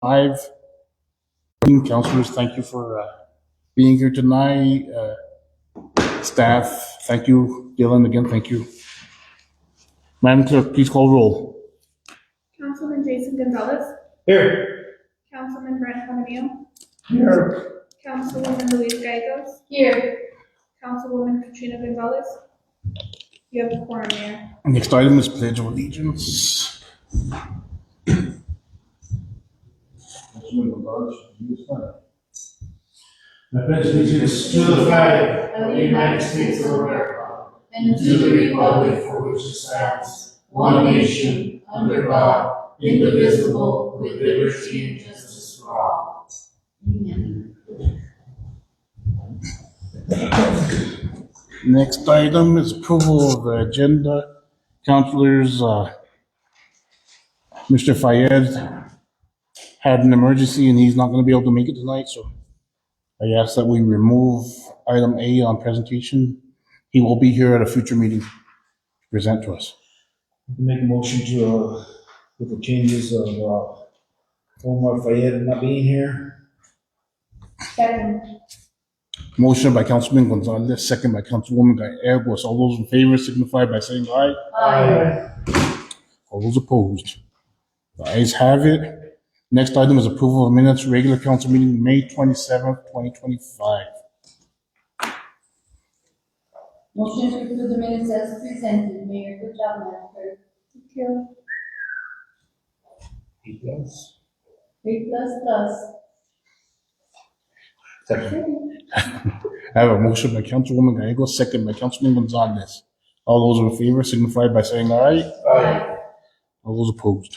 5. Councilors, thank you for being here tonight. Staff, thank you. Dylan, again, thank you. Madam Clerk, please call roll. Councilman Jason Gonzalez. Here. Councilman Brent Jaramillo. Here. Councilwoman Louise Gallegos. Here. Councilwoman Katrina Gonzalez. You have a quorum, Mayor. Next item is Pledge of Allegiance. I pledge allegiance to the flag of the United States of America and to the republic for which it stands, one nation, under God, indivisible, with liberty and justice for all. Amen. Next item is approval of the agenda. Councilors, Mr. Fayed had an emergency and he's not going to be able to make it tonight, so I ask that we remove item A on presentation. He will be here at a future meeting to present to us. Make a motion to, with the changes of Omar Fayed not being here. Second. Motion by Councilman Gonzalez, second by Councilwoman Gallegos. All those in favor signify by saying aye. Aye. All those opposed. The ayes have it. Next item is approval of minutes, regular council meeting, May 27th, 2025. Motion to approve the minutes as presented. Mayor, good job, Madam Clerk. Thank you. 3++. I have a motion by Councilwoman Gallegos, second by Councilman Gonzalez. All those in favor signify by saying aye. Aye. All those opposed.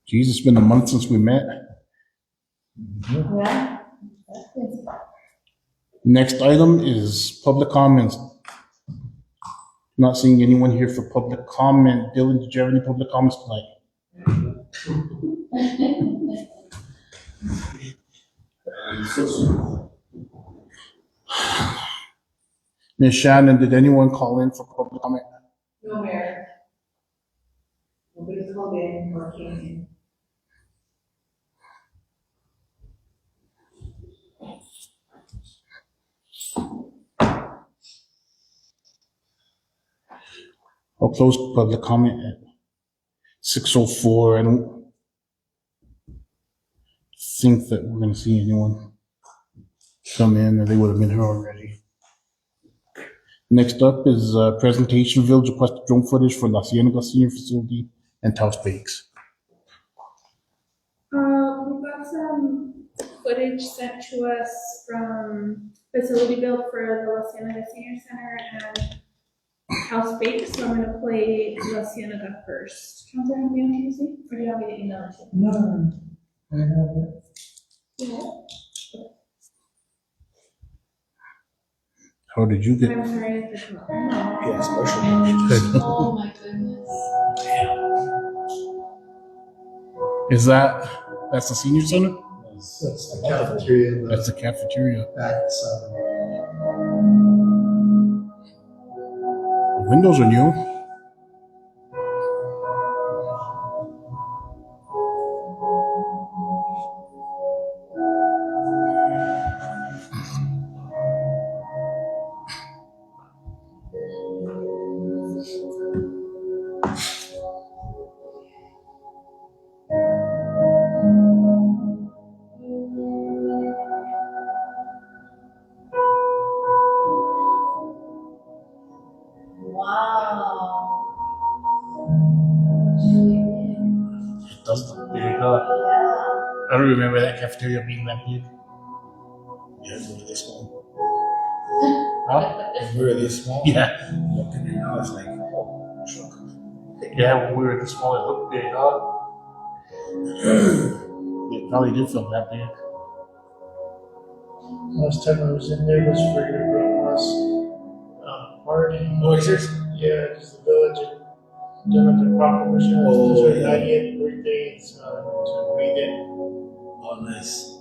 Geez, it's been a month since we met. Yeah. Next item is public comments. Not seeing anyone here for public comment. Dylan, did you have any public comments tonight? Ms. Shannon, did anyone call in for public comment? No, Mayor. Nobody called in or came in. I'll close public comment at 6:04. I don't think that we're gonna see anyone come in, or they would have been here already. Next up is presentation Village of Questa drone footage for La Cienega Senior Facility and Taos Bakes. We got some footage sent to us from facility build for the La Cienega Senior Center and House Bake, so I'm gonna play La Cienega first. Councilor, have you on see? Or do you want me to email it to you? No, I have it. Yeah. How did you get? I'm sorry if it's not. Yeah, special. Oh, my goodness. Is that's the senior center? That's the cafeteria. That's the cafeteria. That's, The windows are new. Wow. That's really big. It does look big. Yeah. I don't remember that cafeteria being that big. yeah, it's really small. Huh? It's really small. Yeah. Look at it now, it's like, oh, truck. Yeah, when we were this small, it looked big, huh? It probably did feel that big. Last time I was in there was for your grandma's party. Oh, is this? Yeah, just the village and doing the proclamation. Oh, It's her yeah. 90th birthday, so to read it. Oh, nice.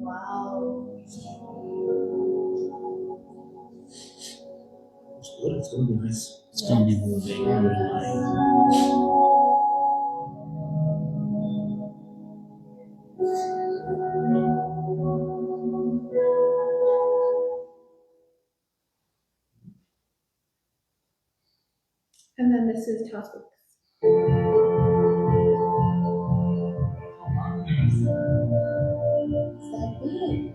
Wow. It's gonna be nice. It's gonna be very nice. And then this is House Speaks. Is that good?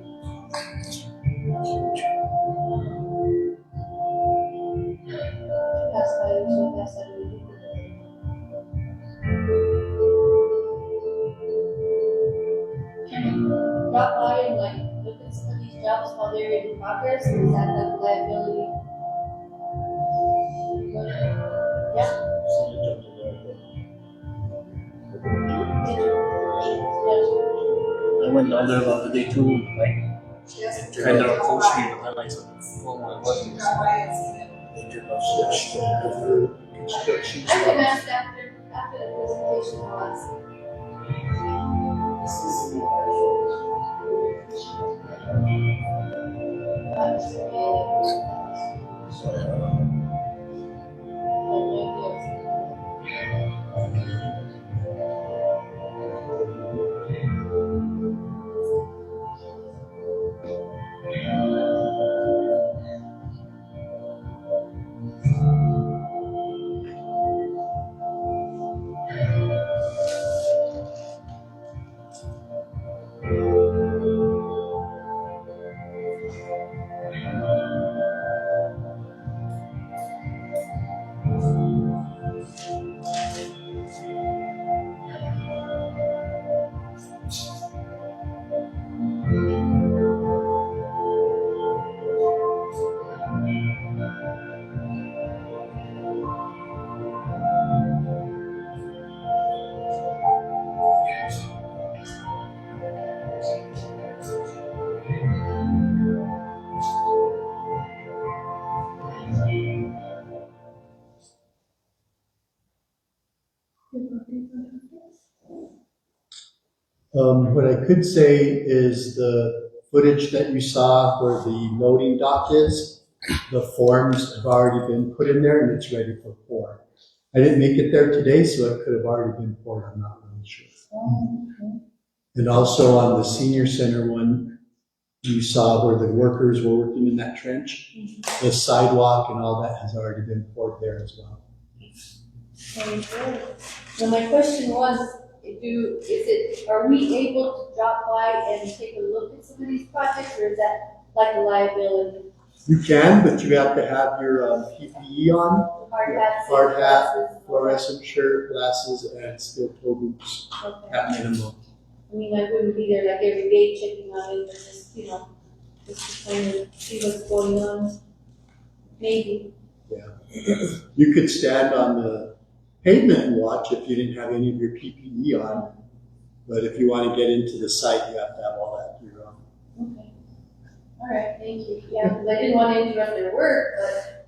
That's why it's so fast that we do it. Can you drop by and like look at some of these jobs while they're in progress, or is that like liability? Yeah. I went down there the other day too, like, Yes. kind of approached me, but then I said, oh my goodness. They did not switch to construction I can stuff. ask after the presentation, I'll ask. What I could say is the footage that you saw where the loading dock is, the forms have already been put in there and it's ready for pour. I didn't make it there today, so it could have already been poured, I'm not really sure. And also on the senior center one, you saw where the workers were working in that trench. The sidewalk and all that has already been poured there as well. Very good. So my question was, are we able to drop by and take a look at some of these projects, or is that like a liability? You can, but you have to have your PPE on, Hard hats, hard hat, glasses, fluorescent shirt, glasses, and steel toe boots okay. at minimum. I mean, I wouldn't be there like every day checking on it, but just, just to kind of see what's going on. Maybe. You could stand on the pavement and watch if you didn't have any of your PPE on. But if you want to get into the site, you have to have all that gear on. Okay. All right, thank you. Yeah, because I didn't want to interrupt their work, but,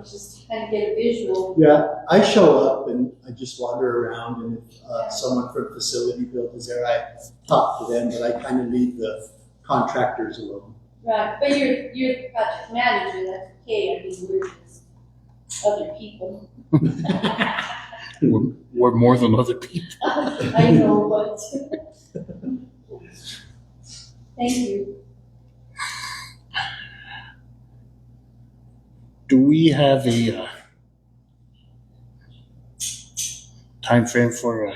just to kind of get a visual. Yeah, I show up and I just wander around, and if someone from facility build is there, I talk to them, but I kind of leave the contractors alone. Right, but you're the project manager, that's okay. I mean, we're just other people. We're more than other people. I know, but thank you. Do we have a time frame for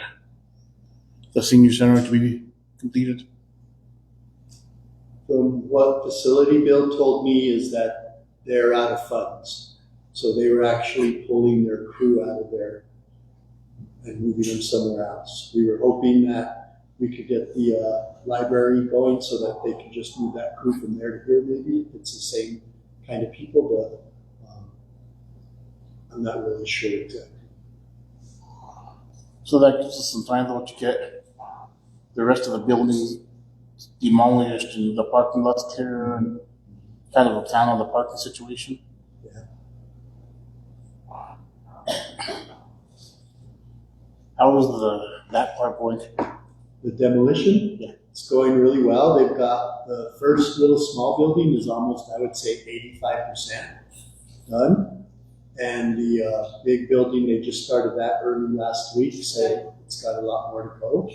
the senior center to be completed? From what facility build told me is that they're out of funds. So they were actually pulling their crew out of there and moving them somewhere else. We were hoping that we could get the library going so that they could just move that crew from there to here maybe, if it's the same kind of people, but I'm not really sure exactly. So that gives us some time though to get the rest of the buildings demolished and the parking lots clear and kind of a plan on the parking situation. Yeah. How is that part going? The demolition? Yeah. It's going really well. They've got the first little small building is almost, I would say, 85% done. And the big building, they just started that early last week, so it's got a lot more to go.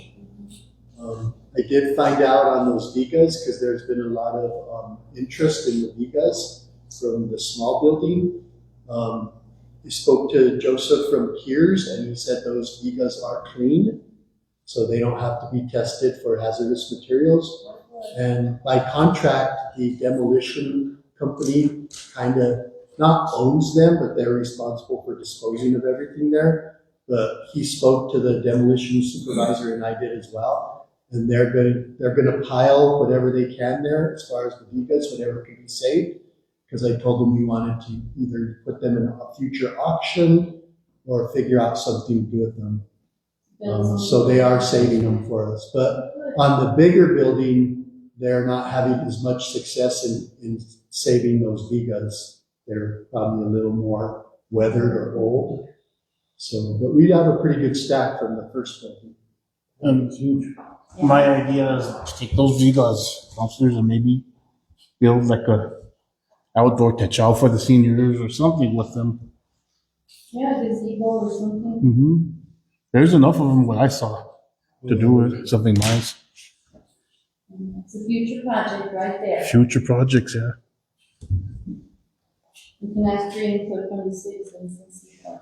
I did find out on those vigas, because there's been a lot of interest in the vigas from the small building. We spoke to Joseph from Kiers, and he said those vigas are clean, so they don't have to be tested for hazardous materials. And by contract, the demolition company kind of not owns them, but they're responsible for disposing of everything there. But he spoke to the demolition supervisor, and I did as well. And they're gonna pile whatever they can there as far as the vigas, whatever can be saved. Because I told them we wanted to either put them in a future auction or figure out something to do with them. So they are saving them for us. But on the bigger building, they're not having as much success in saving those vigas. They're probably a little more weathered or old. So, but we have a pretty good stack from the first building. And it's huge. My idea is to take those vigas downstairs and maybe build like a outdoor techal for the seniors or something with them. Yeah, gazebo or something. Mm-hmm. There's enough of them, what I saw, to do it, something nice. It's a future project right there. Future projects, yeah. You can ask for input from the citizens and see what.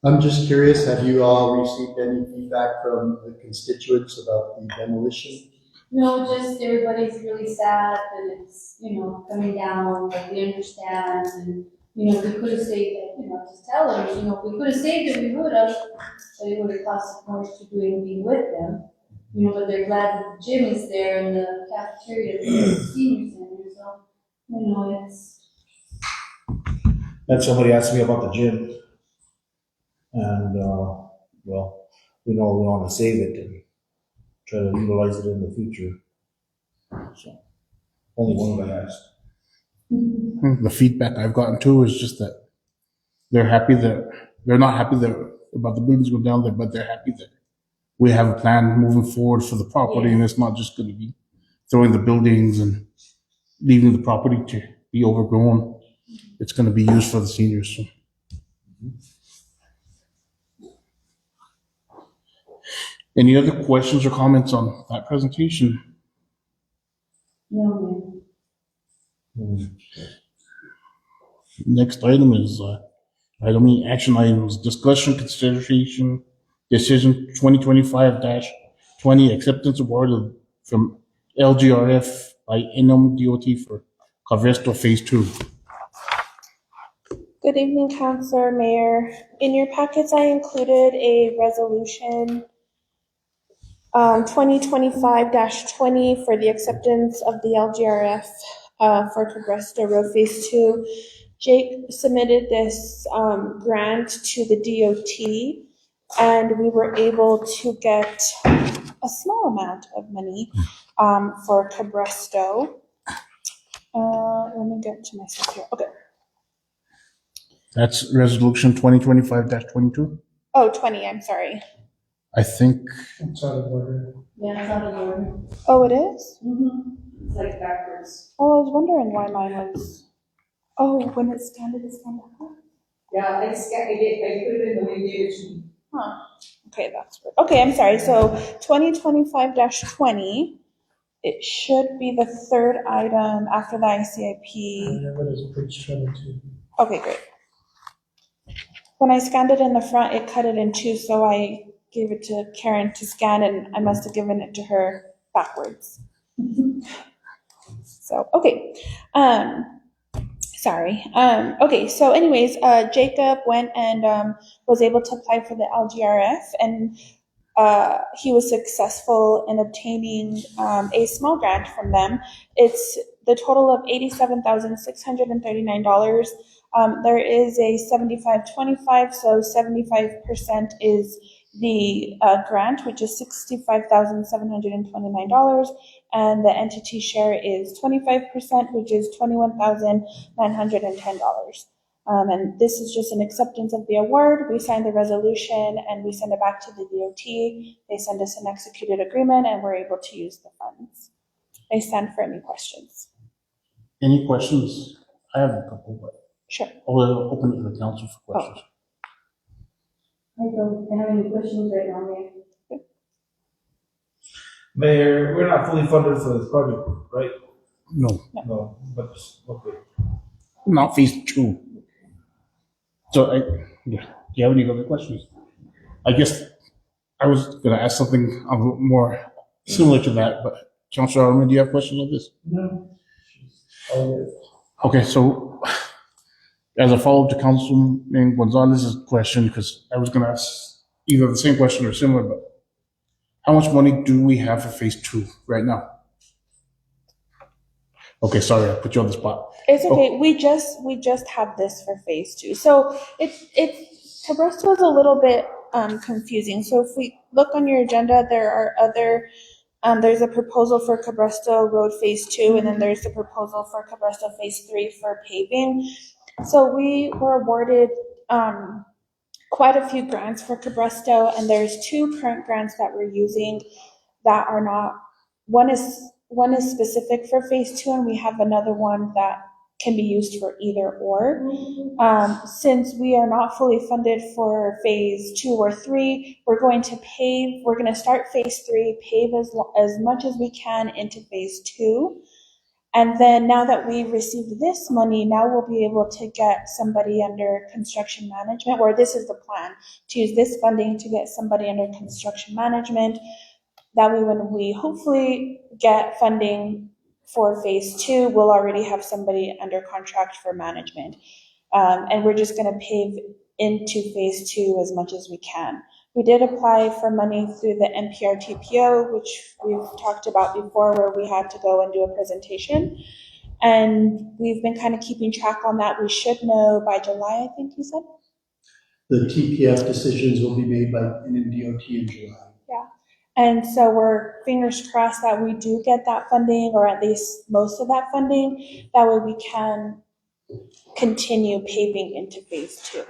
I'm just curious, have you all received any feedback from the constituents about the demolition? No, just everybody's really sad that it's, coming down, but we understand, and, we could have saved it, just tell them, if we could have saved it, we would have, but it would have cost more to do anything with them. But they're glad that the gym is there and the cafeteria for the senior center, so, it's. Then somebody asked me about the gym. And, well, we know we want to save it and try to utilize it in the future. So, only one guy asked. The feedback I've gotten too is just that they're not happy that about the buildings going down there, but they're happy that we have a plan moving forward for the property, and it's not just going to be throwing the buildings and leaving the property to be overgrown. It's going to be used for the seniors. So. Any other questions or comments on that presentation? No, Next item is action items, discussion, consideration, decision 2025-20, acceptance award from LGRF by NMDOT for Cabresto Phase 2. Good evening, Councilor, Mayor. In your packets, I included a resolution 2025-20 for the acceptance of the LGRF for Cabresto Road Phase 2. Jake submitted this grant to the DOT, and we were able to get a small amount of money for Cabresto. Let me get to my stuff here. Okay. That's resolution 2025-22. Oh, 20, I'm sorry. I think. It's out of order. Yeah, it's out of order. Oh, it is? It's like backwards. Oh, I was wondering why mine was. Oh, when it's scanned, it's scanned backwards? Yeah, I scanned it, I put it in the way you gave it to me. Huh. Okay, that's weird. Okay, I'm sorry. So 2025-20, it should be the third item after the ICIP. What is page 22? Okay, great. When I scanned it in the front, it cut it in two, so I gave it to Karen to scan, and I must have given it to her backwards. So, okay. Sorry. Okay, so anyways, Jacob went and was able to apply for the LGRF, and he was successful in obtaining a small grant from them. It's the total of $87,639. There is a 75-25, so 75% is the grant, which is $65,729, and the entity share is 25%, which is $21,910. And this is just an acceptance of the award. We sign the resolution and we send it back to the DOT. They send us an executed agreement, and we're able to use the funds. They stand for any questions. Any questions? I have a couple, but Sure. I'll open it to the council for questions. I don't have any questions right now, Mayor. Mayor, we're not fully funded for this project, right? No, No, but, okay. not phase 2. So, yeah. Do you have any other questions? I guess I was going to ask something a little more similar to that, but Councilor R.N, do you have questions on this? No. Oh, Okay, so as a follow-up to Councilman Gonzalez's question, because I was going to ask either the same question or similar, but how much money do we have for phase 2 right now? Okay, sorry, I put you on the spot. It's okay. We just have this for phase 2. So it's Cabresto is a little bit confusing. So if we look on your agenda, there are other there's a proposal for Cabresto Road phase 2, and then there's the proposal for Cabresto phase 3 for paving. So we were awarded quite a few grants for Cabresto, and there's 2 current grants that we're using that are not. One is specific for phase 2, and we have another one that can be used for either or. Since we are not fully funded for phase 2 or 3, we're going to start phase 3, pave as much as we can into phase 2. And then now that we've received this money, now we'll be able to get somebody under construction management, or this is the plan, to use this funding to get somebody under construction management. That way, when we hopefully get funding for phase 2, we'll already have somebody under contract for management. And we're just going to pave into phase 2 as much as we can. We did apply for money through the NPR TPO, which we've talked about before, where we had to go and do a presentation. And we've been kind of keeping track on that. We should know by July, I think you said? The TPF decisions will be made by NMDOT in July. Yeah. And so we're fingers crossed that we do get that funding, or at least most of that funding. That way we can continue paving into phase 2.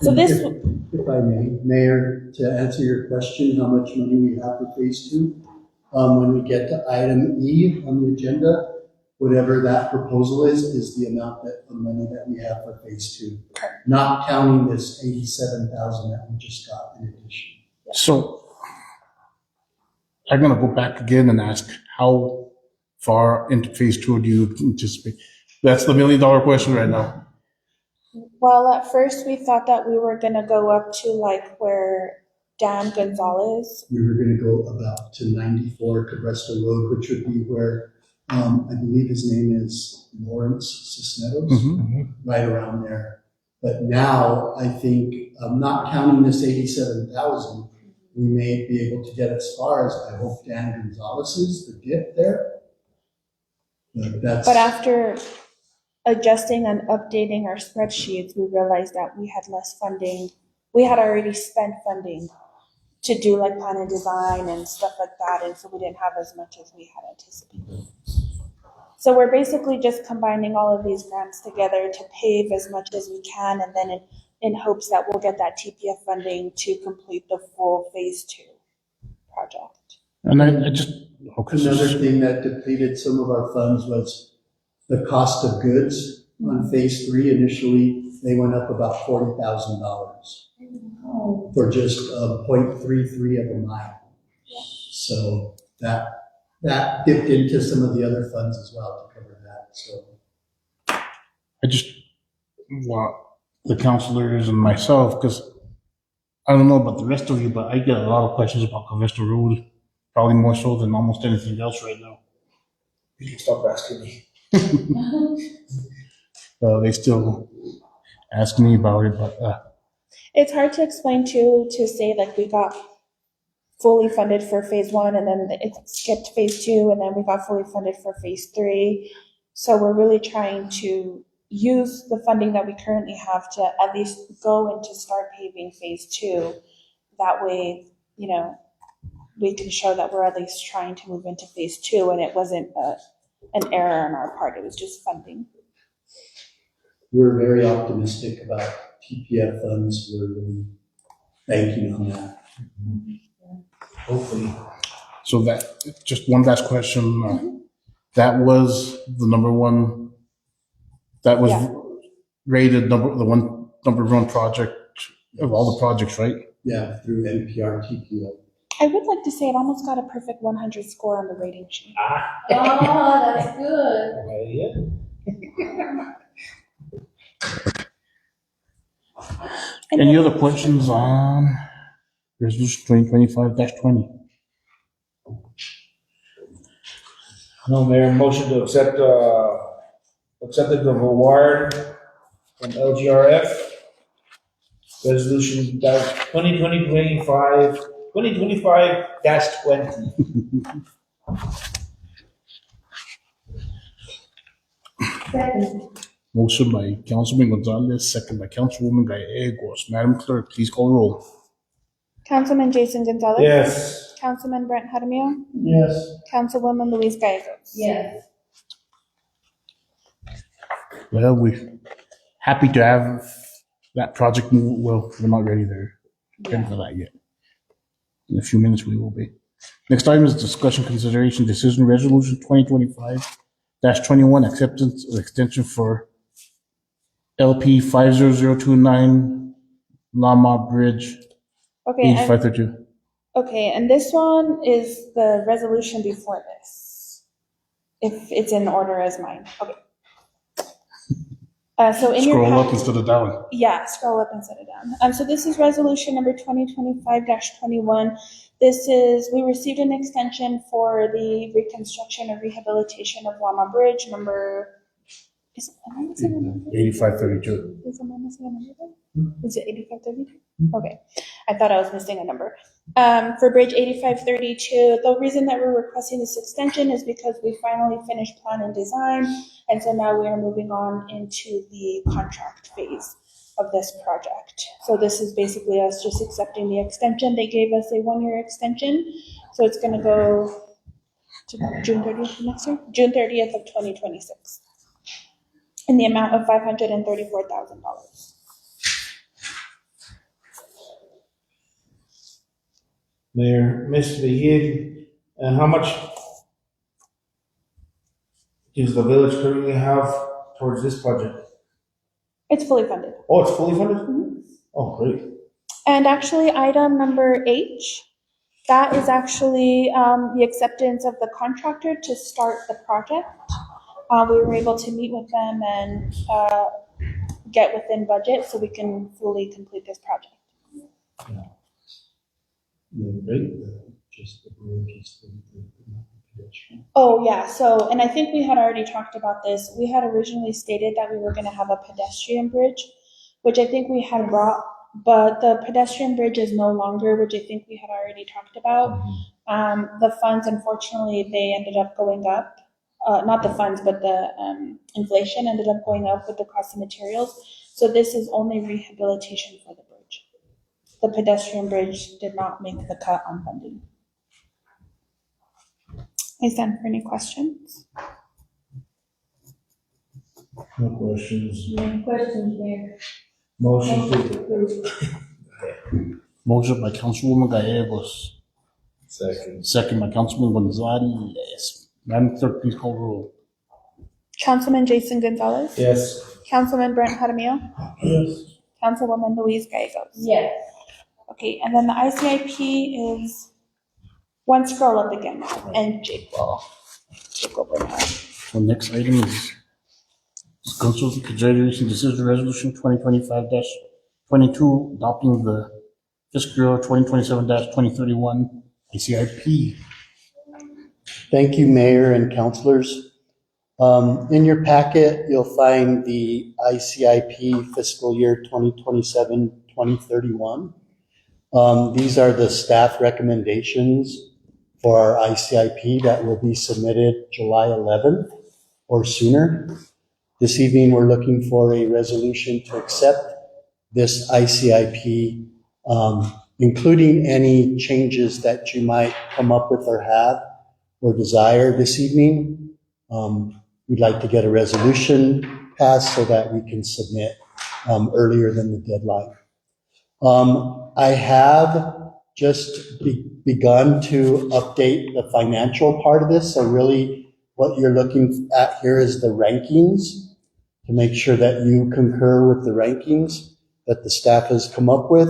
So this, If I may, Mayor, to answer your question, how much money we have for phase 2, when we get to item E on the agenda, whatever that proposal is the amount of money that we have for phase 2, not counting this $87,000 that we just got in addition. So I'm going to go back again and ask, how far into phase 2 do you anticipate? That's the $1 million question right now. well, at first we thought that we were gonna go up to like where Dan Gonzalez. We were going to go about to 94 Cabresto Road, which would be where I believe his name is Lawrence Cisneros, right around there. But now I think, not counting this 87,000, we may be able to get as far as, I hope, Dan Gonzalez's, the dip there. But after adjusting and updating our spreadsheets, we realized that we had less funding. We had already spent funding to do like plan and design and stuff like that, and so we didn't have as much as we had anticipated. So we're basically just combining all of these grants together to pave as much as we can, and then in hopes that we'll get that TPF funding to complete the full phase 2 project. And I just, okay. Another thing that depleted some of our funds was the cost of goods on phase 3. Initially, they went up about $40,000 for just 0.33 of a mile. So that dipped into some of the other funds as well to cover that. So I just want the counselors and myself, because I don't know about the rest of you, but I get a lot of questions about Cabresto Road, probably more so than almost anything else right now. you can stop asking me. They still ask me about it, but It's hard to explain to say like we got fully funded for phase 1 and then it skipped phase 2 and then we got fully funded for phase 3. So we're really trying to use the funding that we currently have to at least go into start paving phase 2. That way, you know, we can show that we're at least trying to move into phase 2 and it wasn't an error on our part. It was just funding. we're very optimistic about TPF funds. We're really banking on that. Hopefully. so that, just one last question. That was the number one, that was Yeah. rated the one number one project of all the projects, right? Yeah, through NPR TPO. I would like to say it almost got a perfect 100 score on the rating sheet. Oh, that's good. Any other questions on resolution 2025-20? No, Mayor, motion to accept, accepted the award from LGRF. Resolution 2025-20. Second. Motion by Councilman Gonzalez, second by Councilwoman Gallegos. Madam Clerk, please call roll. Councilman Jason Gonzalez. Yes. Councilman Brent Jaramillo. Yes. Councilwoman Louise Gallegos. Yes. Well, we're happy to have that project move. Well, we're not ready there. Ready for that yet. In a few minutes, we will be. Next item is discussion, consideration, decision, resolution 2025-21, acceptance of extension for LP 50029 Lama Bridge, Okay, 8532. okay, and this one is the resolution before this, if it's in order as mine. Okay. So in your Scroll up packet, instead of down. yeah, scroll up instead of down. So this is resolution number 2025-21. This is, we received an extension for the reconstruction or rehabilitation of Lama Bridge number, am I missing a number? 8532. Am I missing a number there? Is it 8532? Okay, I thought I was missing a number. For Bridge 8532, the reason that we're requesting this extension is because we finally finished plan and design, and so now we are moving on into the contract phase of this project. So this is basically us just accepting the extension. They gave us a 1-year extension, so it's gonna go to June 30th of next year? June 30th of 2026, in the amount of $534,000. Mayor, Ms. Vigil, and how much does the village currently have towards this project? It's fully funded. Oh, it's fully funded? Mhm. Oh, great. And actually, item number H, that is actually the acceptance of the contractor to start the project. We were able to meet with them and get within budget so we can fully complete this project. Great. Just the bridge is the pedestrian. Oh, yeah, so, and I think we had already talked about this. We had originally stated that we were gonna have a pedestrian bridge, which I think we had brought, but the pedestrian bridge is no longer, which I think we had already talked about. The funds, unfortunately, they ended up going up. Not the funds, but the inflation ended up going up with the cost of materials. So this is only rehabilitation for the bridge. The pedestrian bridge did not make the cut on funding. I stand for any questions. No questions. No questions, Mayor. Motion to Motion by Councilwoman Gallegos, second. second by Councilman Gonzalez. Madam Clerk, please call roll. Councilman Jason Gonzalez. Yes. Councilman Brent Jaramillo. Yes. Councilwoman Louise Gallegos. Yes. Okay, and then the ICIP is one scroll up again, and Jake will take over now. The next item is council consideration decision resolution 2025-22, adopting the fiscal year 2027-2031 ICIP. Thank you, Mayor and councilors. In your packet, you'll find the ICIP fiscal year 2027-2031. These are the staff recommendations for our ICIP that will be submitted July 11th or sooner. This evening, we're looking for a resolution to accept this ICIP, including any changes that you might come up with or have or desire this evening. We'd like to get a resolution passed so that we can submit earlier than the deadline. I have just begun to update the financial part of this. So really what you're looking at here is the rankings. to make sure that you concur with the rankings that the staff has come up with.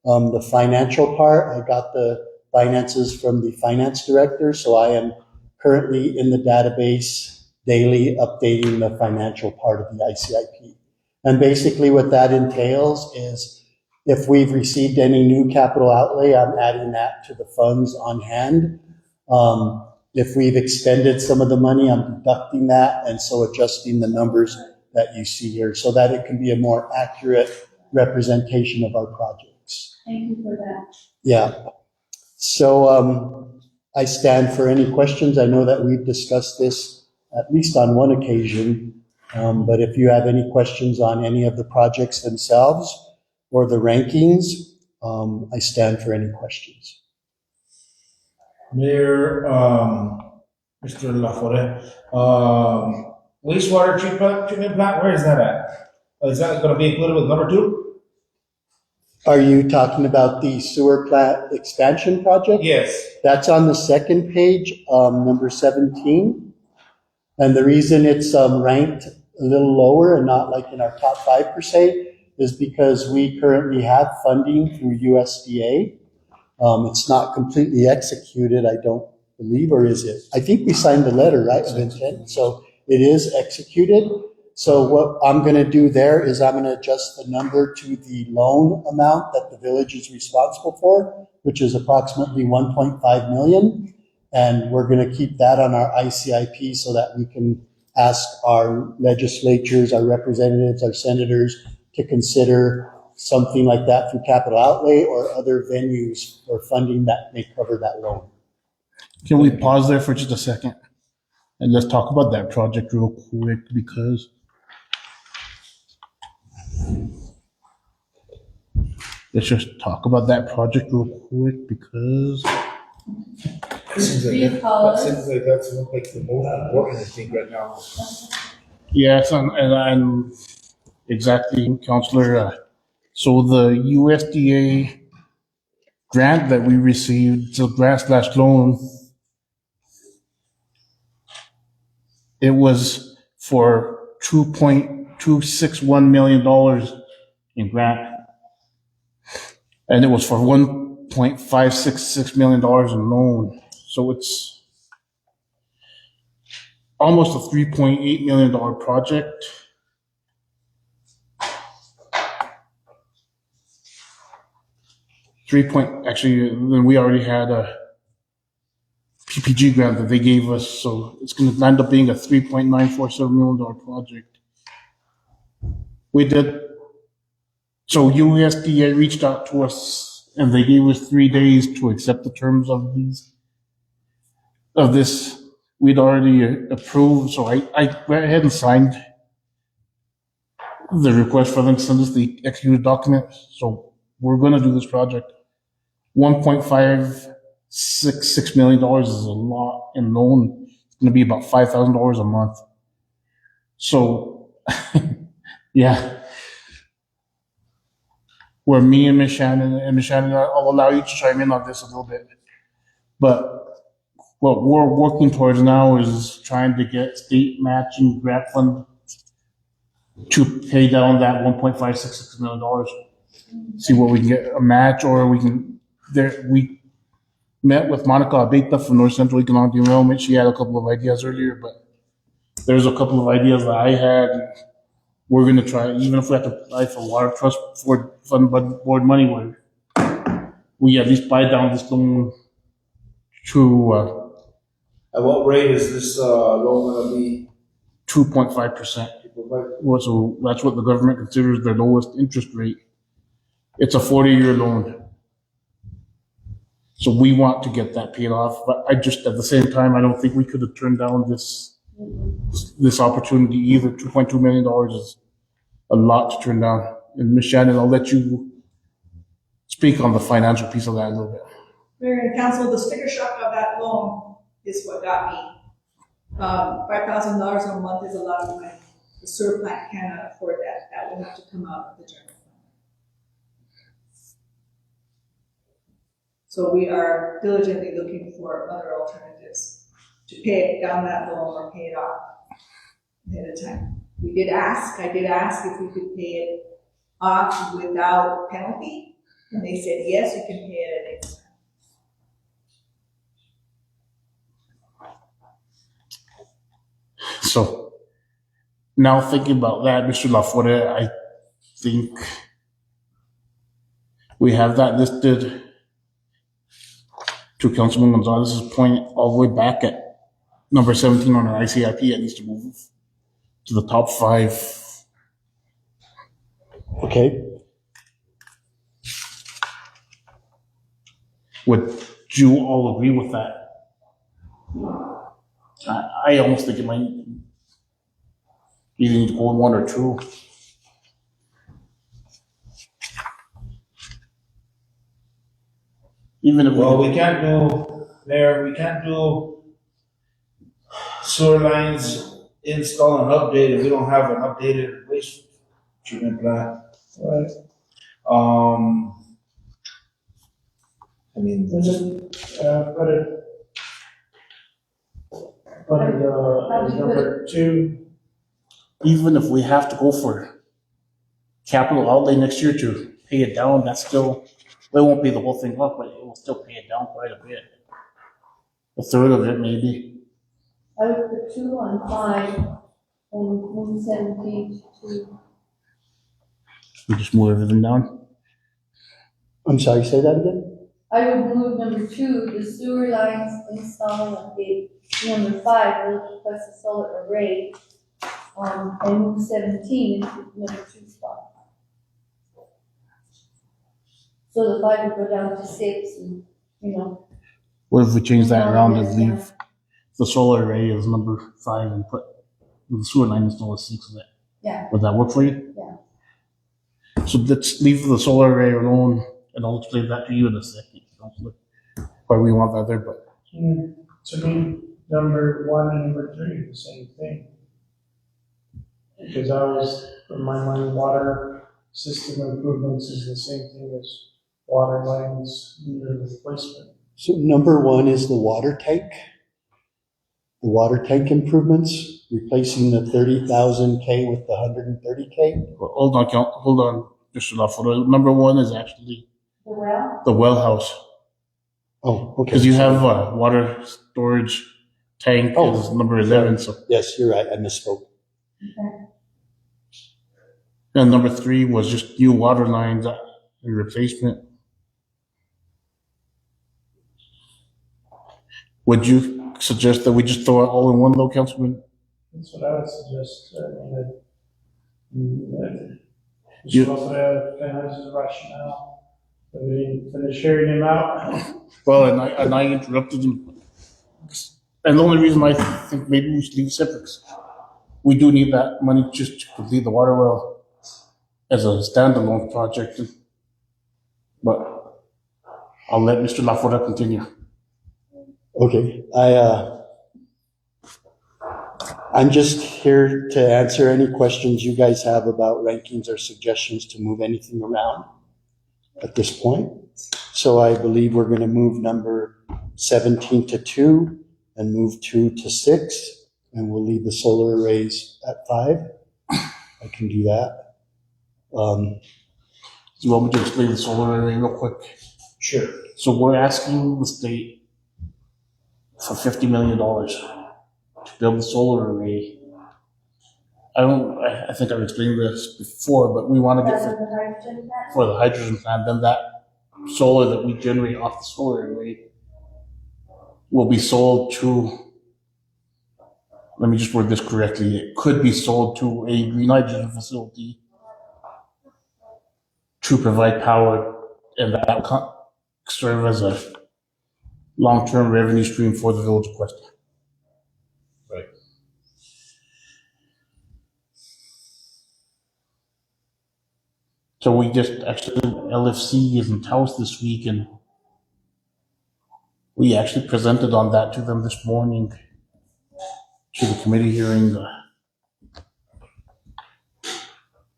The financial part, I got the finances from the finance director, so I am currently in the database daily updating the financial part of the ICIP. And basically what that entails is if we've received any new capital outlay, I'm adding that to the funds on hand. If we've expended some of the money, I'm deducting that, and so adjusting the numbers that you see here so that it can be a more accurate representation of our projects. Thank you for that. Yeah. So I stand for any questions. I know that we've discussed this at least on one occasion, but if you have any questions on any of the projects themselves or the rankings, I stand for any questions. Mayor, Mr. LaForest, wastewater treatment plant, where is that at? Is that gonna be included with number 2? Are you talking about the sewer plant expansion project? Yes. That's on the second page, number 17. And the reason it's ranked a little lower and not like in our top 5 per se is because we currently have funding through USDA. It's not completely executed, I don't believe, or is it? I think we signed the letter, right, of intent, so it is executed. So what I'm gonna do there is I'm gonna adjust the number to the loan amount that the village is responsible for, which is approximately 1.5 million. And we're gonna keep that on our ICIP so that we can ask our legislatures, our representatives, our senators to consider something like that through capital outlay or other venues or funding that may cover that loan. Can we pause there for just a second? And let's talk about that project real quick because let's just talk about that project real quick because Seems like that's like the most important thing right now. yes, and I'm exactly, Counselor. So the USDA grant that we received, the grant/loan, it was for $2.261 million in grant. And it was for $1.566 million in loan. So it's almost a $3.8 million project. Actually, then we already had a PPG grant that they gave us, so it's going to end up being a $3.947 million project. We did. So USDA reached out to us and they gave us 3 days to accept the terms of this. We'd already approved, so I went ahead and signed the request for them to send us the executed document. So we're going to do this project. $1.566 million is a lot in loan. It's going to be about $5,000 a month. So, yeah. Where me and Ms. Shannon, I'll allow you to chime in on this a little bit. But what we're working towards now is trying to get state matching grant fund to pay down that $1.566 million. See what we can get a match, or we can. We met with Monica Abeta from North Central Economic Development. She had a couple of ideas earlier, but there's a couple of ideas that I had. We're going to try, even if we have to apply for water trust fund board money, where we at least buy down this loan to At what rate is this loan gonna be? 2.5%. Well, so that's what the government considers their lowest interest rate. It's a 40-year loan. So we want to get that paid off, but I just, at the same time, I don't think we could have turned down this opportunity either. $2.2 million is a lot to turn down. And Ms. Shannon, I'll let you speak on the financial piece of that a little bit. Mayor and council, the sticker shock of that loan is what got me. $5,000 a month is a lot of money. The sewer plant cannot afford that. That will have to come out of the general fund. So we are diligently looking for other alternatives to pay down that loan or pay it off ahead of time. We did ask, I did ask if we could pay it off without penalty, and they said, yes, you can pay it at any time. So now thinking about that, Mr. LaForte, I think we have that listed to Councilman Gonzalez's point all the way back at number 17 on our ICIP. It needs to move to the top 5. Okay, Would you all agree with that? I almost think it might either need to go in 1 or 2. Even if Well, we can't do sewer lines install and update if we don't have an updated waste treatment plant. Right. I mean, Put it as number 2. even if we have to go for capital outlay next year to pay it down, that's still, it won't be the whole thing up, but it will still pay it down quite a bit. A third of it, maybe. I would put 2 on 5 and move 17 to 2. We just move everything down. I'm sorry, say that again? I would move number 2, the sewer lines install and update. Number 5, Village of Questa solar array, and move 17 into number 2 spot. So the 5 would go down to 6 and, What if we change that around and leave the solar array as number 5 and put the sewer line install as 6 of it? Yeah. Would that work for you? Yeah. So let's leave the solar array alone, and I'll explain that to you in a second. Why we want that there, but To me, number 1 and number 3 are the same thing. Because I was, in my mind, water system improvements is the same thing as water lines meter replacement. So number 1 is the water tank. The water tank improvements, replacing the 30,000 K with the 130 K. hold on, Mr. LaForte. Number 1 is actually The well? the well house. Oh, okay. Because you have water storage tank is number 11, so. Yes, you're right, I misspoke. Okay. And number 3 was just new water lines and replacement. Would you suggest that we just throw it all in one though, Councilman? That's what I would suggest. You- Mr. LaForte kind of has his rationale. But we didn't finish hearing him out. Well, and I interrupted him. And the only reason I think maybe we should leave it separate, 'cause we do need that money just to complete the water well as a standalone project. But I'll let Mr. LaForte continue. Okay, I'm just here to answer any questions you guys have about rankings or suggestions to move anything around at this point. So I believe we're gonna move number 17 to 2 and move 2 to 6, and we'll leave the solar arrays at 5. I can do that. You want me to explain the solar array real quick? sure. So we're asking the state for $50 million to build the solar array. I think I've explained this before, but we want to get That's the hydrogen plant? for the hydrogen plant, then that solar that we generate off the solar array will be sold to, let me just word this correctly, it could be sold to a green hydrogen facility to provide power, and that will serve as a long-term revenue stream for the Village of Questa. Right. So we just actually, LFC is in Taos this week, and we actually presented on that to them this morning to the committee hearing.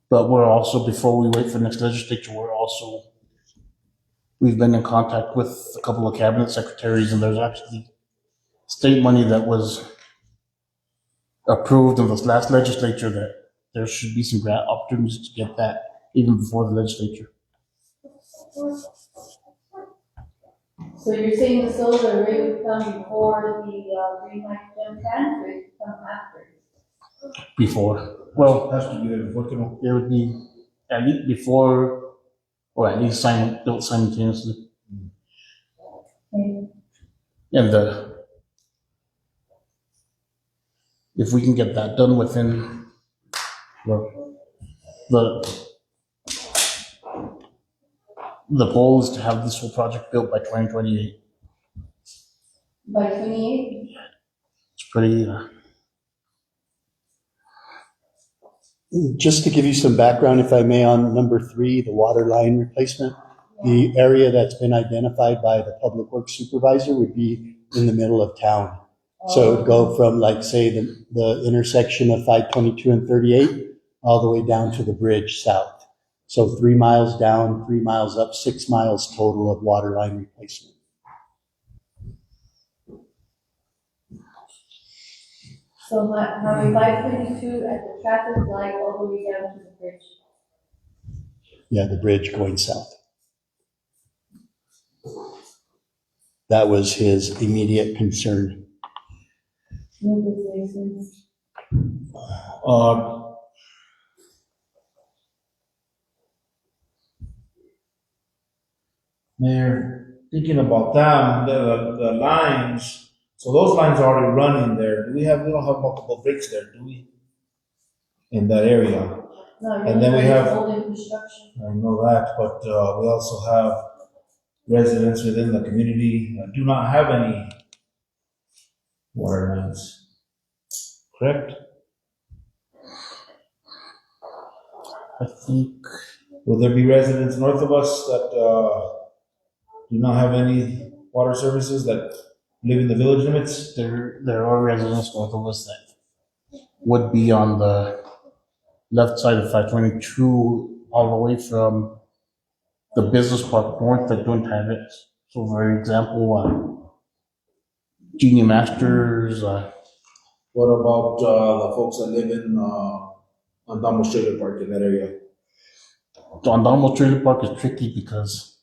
But we're also, before we wait for next legislature, we've been in contact with a couple of cabinet secretaries, and there's actually state money that was approved in this last legislature that there should be some grant opportunities to get that even before the legislature. So you're saying the solar array would come before the green hydrogen plant, or it would come after? Before, well, Has to be there before, no? it would be at least before, or at least built simultaneously. Okay. And if we can get that done within, well, the goal is to have this whole project built by 2028. By 28? It's pretty, Just to give you some background, if I may, on number 3, the water line replacement, the area that's been identified by the public works supervisor would be in the middle of town. So it would go from, like, say, the intersection of 522 and 38 all the way down to the bridge south. So 3 miles down, 3 miles up, 6 miles total of water line replacement. So having 522 at the traffic light all the way down to the bridge. Yeah, the bridge going south. That was his immediate concern. Mayor, thinking about them, the lines, so those lines are already running there. We don't have multiple breaks there, do we? In that area. No, And then we have- old infrastructure. I know that, but we also have residents within the community that do not have any water lines. Correct? I think, Will there be residents north of us that do not have any water services that live in the village limits? there are residents north of us that would be on the left side of 522 all the way from the business park north that don't have it. So for example, Genie Masters, What about the folks that live in on Damos Trailer Park in that area? Don Donald Trailer Park is tricky because,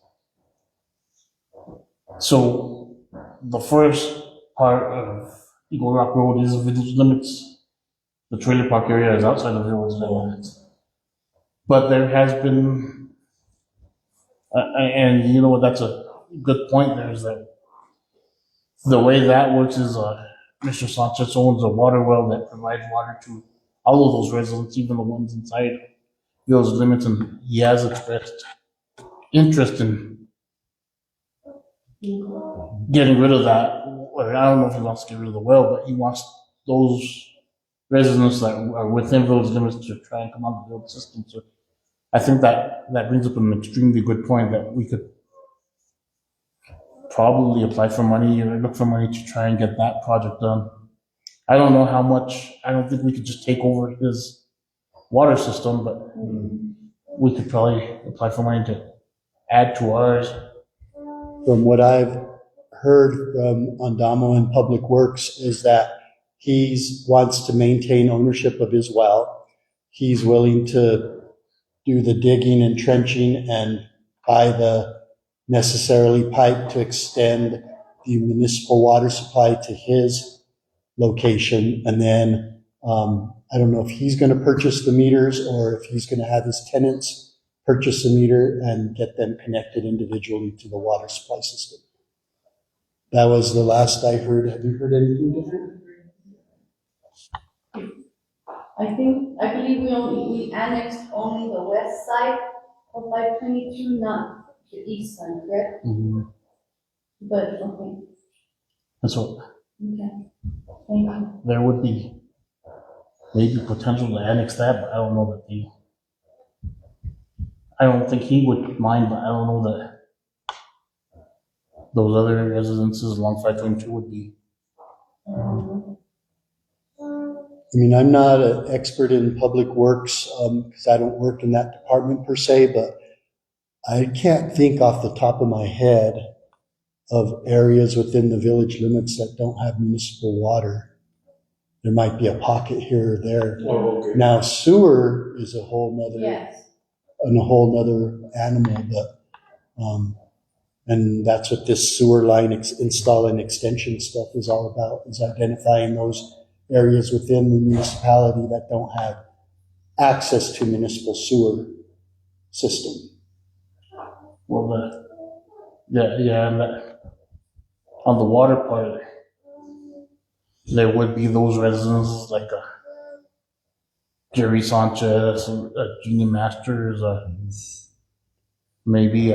so the first part of Eagle Rock Road is village limits. The trailer park area is outside of village limits. But there has been, and you know, that's a good point there, is that the way that works is Mr. Sanchez owns a water well that provides water to all of those residents, even the ones inside village limits, and he has expressed interest in getting rid of that. Or I don't know if he wants to get rid of the well, but he wants those residents that are within village limits to try and come on the village system. So I think that brings up an extremely good point that we could probably apply for money or look for money to try and get that project done. I don't know how much, I don't think we could just take over his water system, but we could probably apply for money to add to ours. From what I've heard from Andamo and Public Works is that he wants to maintain ownership of his well. He's willing to do the digging and trenching and buy the necessarily pipe to extend the municipal water supply to his location. And then I don't know if he's going to purchase the meters or if he's going to have his tenants purchase a meter and get them connected individually to the water supply system. That was the last I heard. Have you heard anything different? I believe we annexed only the west side of 522, not the east side, correct? But, okay, And so okay, thank you. there would be maybe potential to annex that, but I don't know that I don't think he would mind, but I don't know that those other residences along 522 would be. I mean, I'm not an expert in public works because I don't work in that department per se, but I can't think off the top of my head of areas within the village limits that don't have municipal water. there might be a pocket here or there. Oh, okay. Now sewer is a whole nother, Yes. and a whole nother animal, but, and that's what this sewer line install and extension stuff is all about, is identifying those areas within the municipality that don't have access to municipal sewer system. Well, and on the water part, there would be those residents like Jerry Sanchez, Jeannie Masters, maybe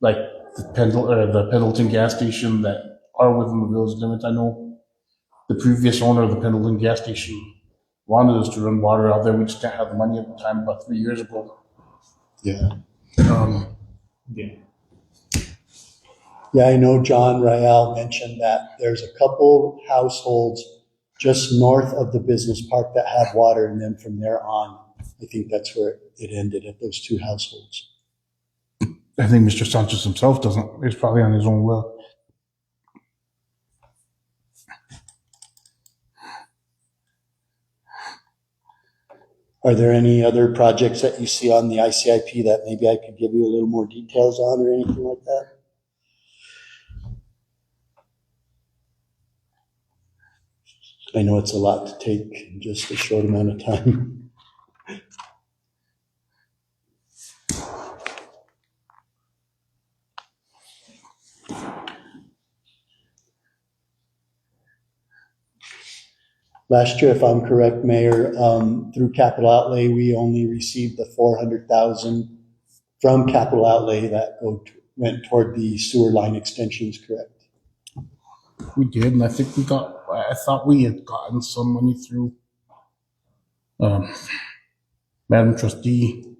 like the Pendleton gas station that are within the village limits. I know the previous owner of the Pendleton gas station wanted us to run water out there. We just didn't have the money at the time, about 3 years ago. Yeah. Yeah. Yeah, I know John Rial mentioned that there's a couple households just north of the business park that have water, and then from there on, I think that's where it ended, at those two households. I think Mr. Sanchez himself doesn't. He's probably on his own well. Are there any other projects that you see on the ICIP that maybe I could give you a little more details on or anything like that? I know it's a lot to take in just a short amount of time. Last year, if I'm correct, Mayor, through capital outlay, we only received the 400,000 from capital outlay that went toward the sewer line extensions, correct? We did, and I think I thought we had gotten some money through Madam Trustee,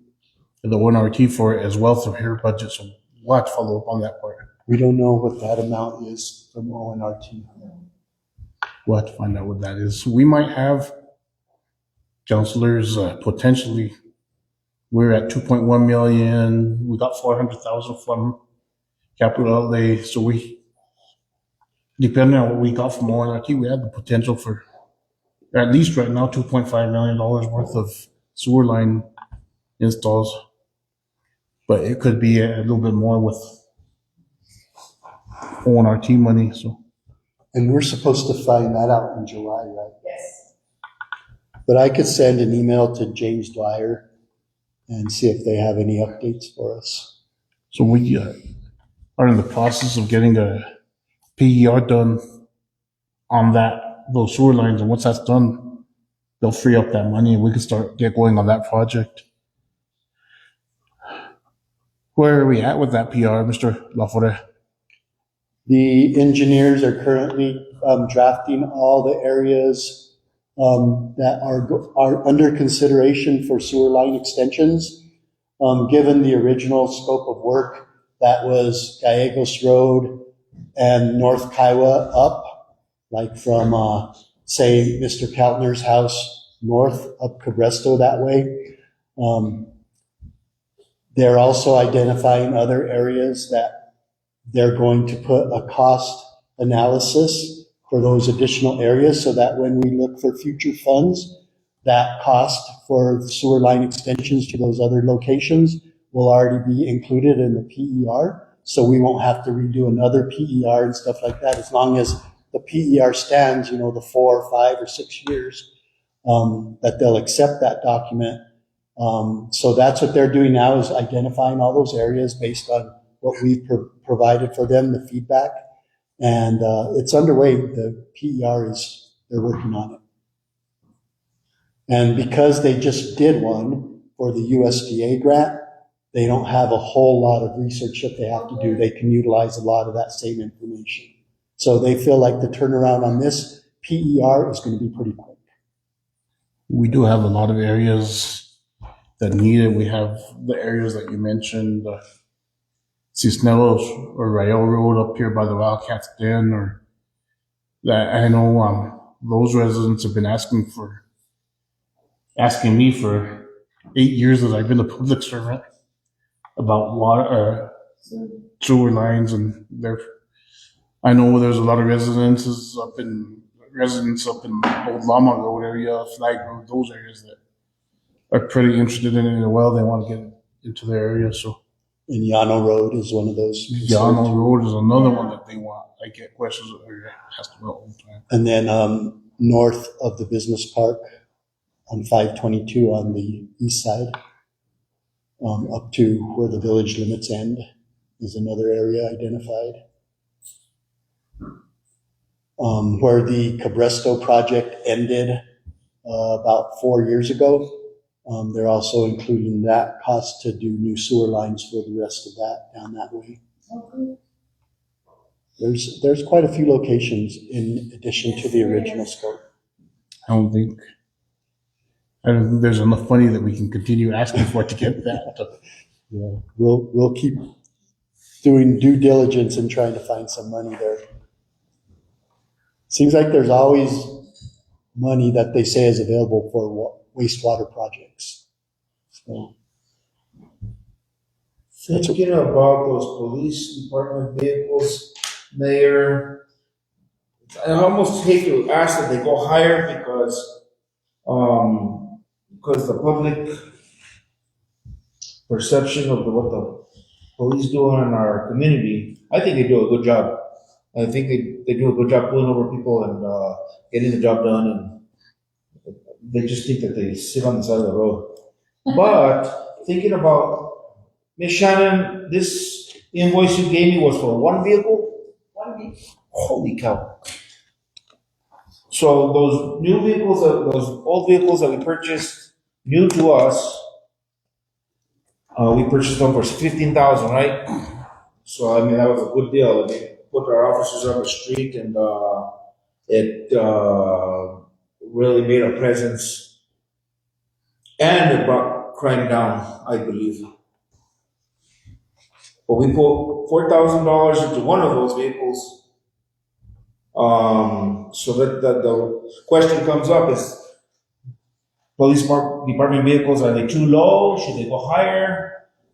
the ONRT for it as well through her budget, so we'll have to follow up on that part. We don't know what that amount is from ONRT. We'll have to find out what that is. We might have counselors potentially. We're at 2.1 million. We got 400,000 from capital outlay, so we, depending on what we got from ONRT, we had the potential for, at least right now, $2.5 million worth of sewer line installs. But it could be a little bit more with ONRT money. So, And we're supposed to find that out in July, right? Yes. But I could send an email to James Dwyer and see if they have any updates for us. so we are in the process of getting a PER done on those sewer lines, and once that's done, they'll free up that money, and we can get going on that project. Where are we at with that PR, Mr. Lafore? The engineers are currently drafting all the areas that are under consideration for sewer line extensions. Given the original scope of work, that was Gallegos Road and North Kiowa up, like from, say, Mr. Kaltner's house north up Cabresto that way. They're also identifying other areas that they're going to put a cost analysis for those additional areas so that when we look for future funds, that cost for sewer line extensions to those other locations will already be included in the PER. So we won't have to redo another PER and stuff like that, as long as the PER stands, the 4 or 5 or 6 years, that they'll accept that document. So that's what they're doing now, is identifying all those areas based on what we've provided for them, the feedback. And it's underway. The PER they're working on it. And because they just did one for the USDA grant, they don't have a whole lot of research that they have to do. They can utilize a lot of that same information. So they feel like the turnaround on this PER is going to be pretty quick. We do have a lot of areas that need it. We have the areas that you mentioned, Cisneros or Rayo Road up here by the Wildcats Den, or that I know those residents have been asking me for 8 years that I've been a public servant about water, sewer lines, and I know there's a lot of residents up in Old Lama Road area, Flag Road, those areas that are pretty interested in it as well. They want to get into their area, so. And Yano Road is one of those. Yano Road is another one that they want. I get questions asked about all the time. And then north of the business park on 522 on the east side, up to where the village limits end is another area identified. Where the Cabresto project ended about 4 years ago, they're also including that cost to do new sewer lines for the rest of that down that way. There's quite a few locations in addition to the original scope. I don't think there's enough money that we can continue asking for to get that. Yeah, we'll keep doing due diligence and trying to find some money there. Seems like there's always money that they say is available for wastewater projects. So Thinking about those police department vehicles, Mayor, I almost hate to ask that they go higher because the public perception of what the police do in our community, I think they do a good job. I think they do a good job pulling over people and getting the job done, and they just think that they sit on the side of the road. But thinking about, Ms. Shannon, this invoice you gave me was for one vehicle? One week. Holy cow. So those new vehicles, those old vehicles that we purchased, new to us, we purchased them for $15,000, right? So I mean, that was a good deal. I mean, put our officers on the street, and it really made a presence, and it brought crime down, I believe. But we put $4,000 into one of those vehicles. So that the question comes up is, police department vehicles, are they too low? Should they go higher?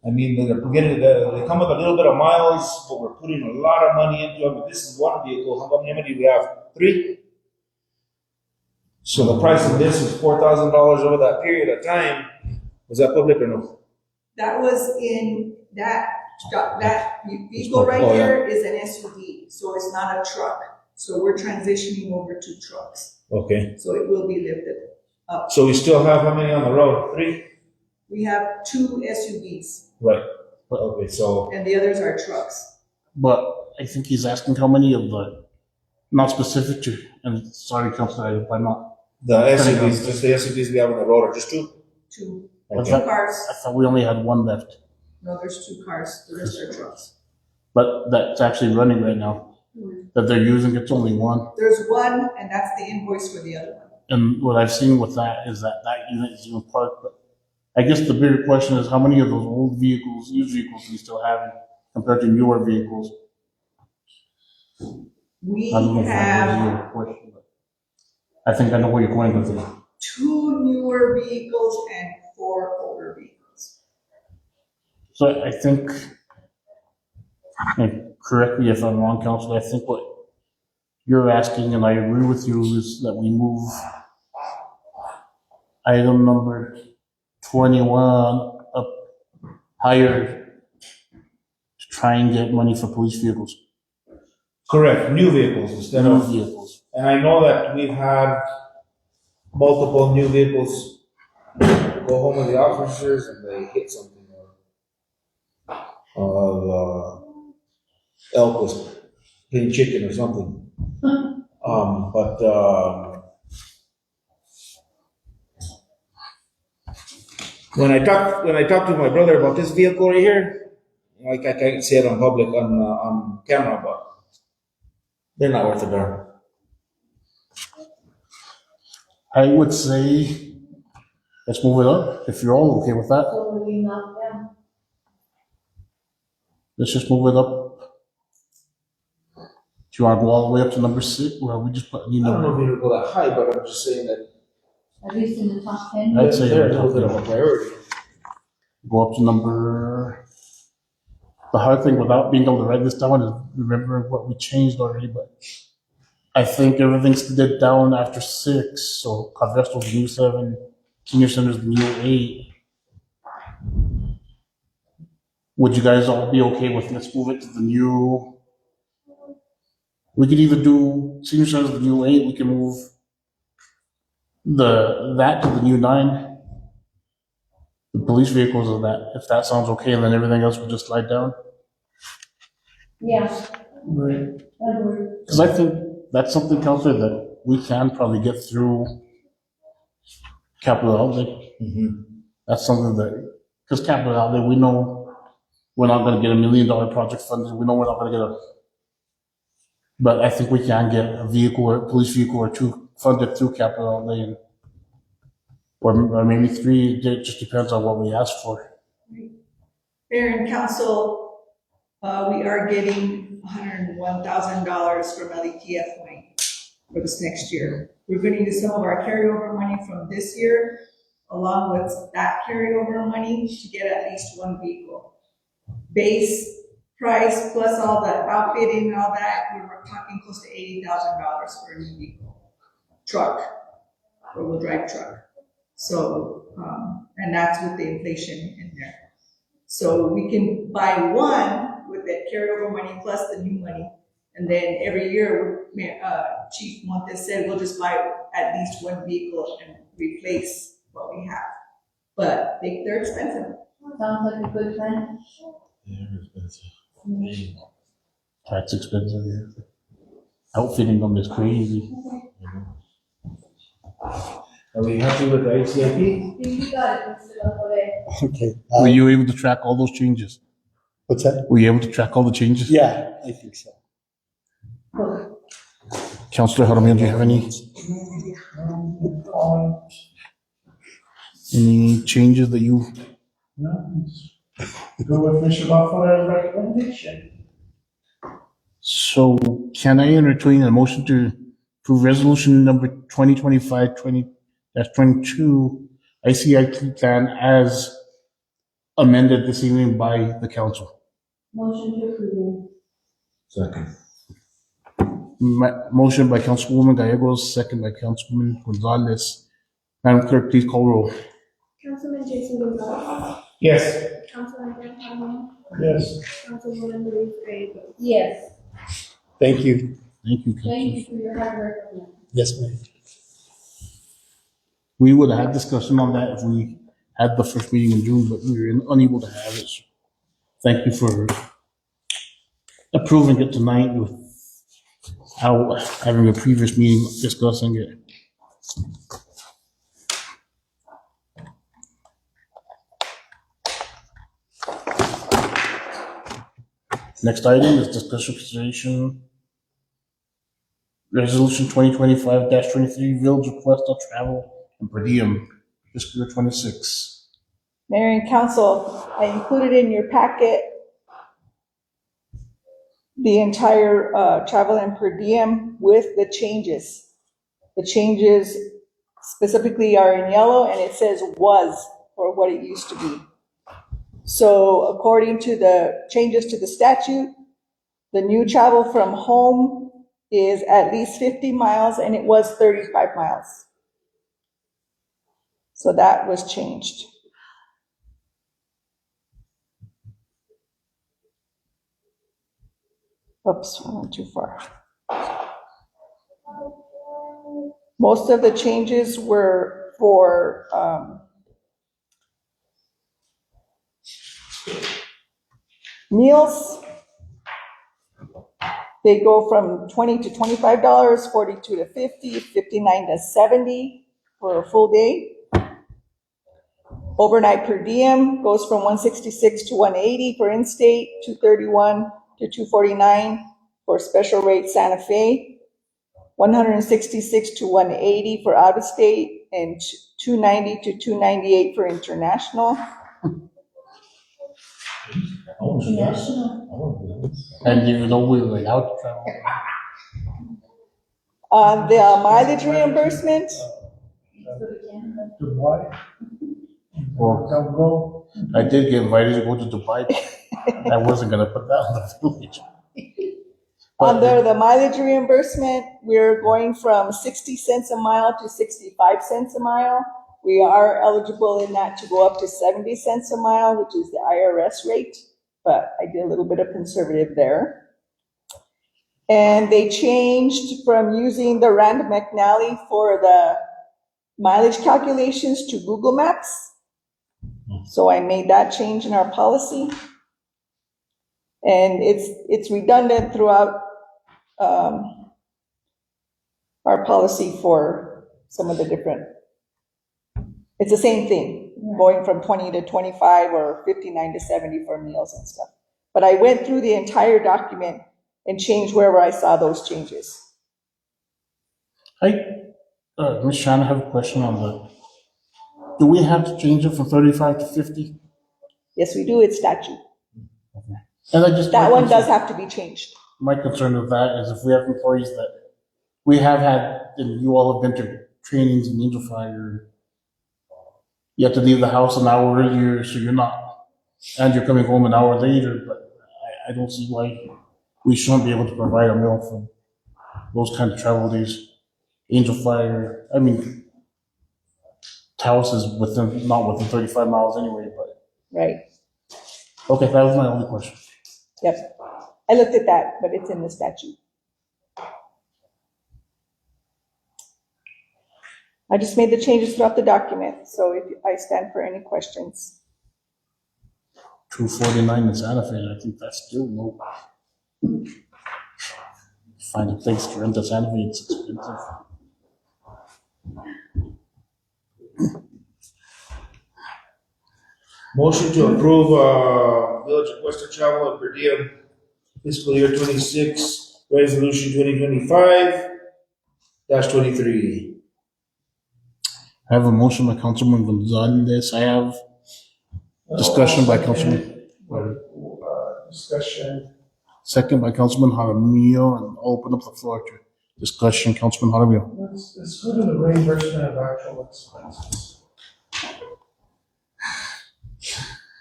I mean, they come with a little bit of miles, but we're putting a lot of money into them. This is one vehicle. How many do we have? 3? So the price of this is $4,000 over that period of time. Was that public or no? That was in that vehicle right there is an SUV, so it's not a truck. So we're transitioning over to trucks. Okay. So it will be lifted up. So we still have how many on the road? 3? We have 2 SUVs. Right. Okay, so. And the others are trucks. But I think he's asking how many of the, not specific to, and sorry, Councilor, if I'm not. The SUVs, just the SUVs we have on the road are just 2? 2. Okay. 2 cars. I thought we only had one left, No, there's 2 cars. The rest are trucks. but that's actually running right now. That they're using, it's only one. There's one, and that's the invoice for the other one. And what I've seen with that is that unit is even parked, but I guess the bigger question is how many of those old vehicles, used vehicles, do we still have compared to newer vehicles? We I don't know if that have was your question, but I think I know where you're going with it. 2 newer vehicles and 4 older vehicles. So I think, and correct me if I'm wrong, Councilor, I think what you're asking, and I agree with you, is that we move item number 21 up higher to try and get money for police vehicles. Correct, new vehicles instead New of. vehicles. And I know that we've had multiple new vehicles go home with the officers and they hit something, or elk was playing chicken or something. When I talked to my brother about this vehicle right here, I can't say it on public on camera, but they're not worth a darn. I would say, let's move it up, if you're all okay with that. So we knock down. Let's just move it up. Do you want to go all the way up to number 6? Well, we just put, I don't know if we would go that high, but I'm just saying that At least in the top 10. I'd say they're a little bit of a priority. go up to number The hard thing without being able to write this down is remembering what we changed already, but I think everything's did down after 6, so Cabresto's the new 7, senior center's the new 8. Would you guys all be okay with, let's move it to the new, we could either do senior center's the new 8, we can move that to the new 9. The police vehicles are that, if that sounds okay, and then everything else will just slide down. Yeah, Right. that'll work. Because I think that's something, Counselor, that we can probably get through capital outlay. That's something that, because capital outlay, we know we're not gonna get $1 million project funded, we know we're not gonna get but I think we can get a vehicle or a police vehicle or 2 funded through capital outlay, and, or maybe 3, it just depends on what we ask for. Mayor and council, we are getting $101,000 from LETF money for this next year. We're going to use some of our carryover money from this year, along with that carryover money, to get at least 1 vehicle. Base price plus all the outfitting and all that, we're talking close to $80,000 for a new vehicle. Truck, four-wheel drive truck. So, and that's with the inflation in there. So we can buy 1 with that carryover money plus the new money. And then every year, Chief Montes said, we'll just buy at least 1 vehicle and replace what we have. But they're expensive. Sounds like a good plan. That's expensive, yeah. Outfitting them is crazy. Are we happy with the ICIP? You got it, Mr. Lafore. Okay. Were you able to track all those changes? What's that? Were you able to track all the changes? Yeah, I think so. Cool. Counselor Jaramillo, do you have any changes that you? No, go with Mr. Lafore's recommendation. So can I entertain a motion to approve resolution number 2025-20-22 ICIP plan as amended this evening by the council? Motion to approve. Second. Motion by Councilwoman Gallegos, second by Councilwoman Gonzalez. Madam Clerk, please call roll. Councilman Jason Gonzalez. Yes. Councilman Dan Harmon. Yes. Councilwoman Louise Gray. Yes, Thank you. Thank you, thank Councilor. you for your hard work on that. Yes, ma'am. We would have had discussion on that if we had the first meeting in June, but we were unable to have it. So thank you for approving it tonight without having a previous meeting discussing it. Next item is discussion consideration resolution 2025-23 Village of Questa travel and per diem fiscal year 26. Mayor and council, I included in your packet the entire travel and per diem with the changes. The changes specifically are in yellow, and it says was, or what it used to be. So according to the changes to the statute, the new travel from home is at least 50 miles, and it was 35 miles. So that was changed. Oops, I went too far. Most of the changes were for meals. They go from $20 to $25, $42 to $50, $59 to $70 for a full day. Overnight per diem goes from $166 to $180 for in-state, $231 to $249 for special rate Santa Fe, $166 to $180 for out-of-state, and $290 to $298 for international. International. And even though we were allowed to travel, The mileage reimbursement, Dubai. well, Don't go. I did get invited to go to Dubai. I wasn't gonna put that on the village. Under the mileage reimbursement, we're going from 60 cents a mile to 65 cents a mile. We are eligible in that to go up to 70 cents a mile, which is the IRS rate, but I did a little bit of conservative there. And they changed from using the Rand McNally for the mileage calculations to Google Maps. So I made that change in our policy. And it's redundant throughout our policy for some of the different, it's the same thing, going from 20 to 25 or 59 to 70 for meals and stuff. But I went through the entire document and changed wherever I saw those changes. Ms. Shannon, I have a question on the, do we have to change it from 35 to 50? Yes, we do, it's statute. And I just. That one does have to be changed. My concern with that is if we have employees that we have had, and you all have been to trainings in Angel Fire, you have to leave the house an hour earlier, so you're not, and you're coming home an hour later, but I don't see why we shouldn't be able to provide a meal for those kind of travel days. Angel Fire, I mean, Taos is within, not within 35 miles anyway, but, Right, okay, that was my only question. yep. I looked at that, but it's in the statute. I just made the changes throughout the document, so if I stand for any questions. 249 in Santa Fe, I think that's still low. Find a place to rent a Santa Fe, it's expensive. Motion to approve, Village of Questa travel and per diem fiscal year 26, resolution 2025-23. I have a motion by Councilman Gonzalez. I have discussion by Councilman, Discussion. second by Councilman Jaramillo, and I'll open up the floor to discussion. Councilman Jaramillo. Let's go to the reimbursement of actual expenses.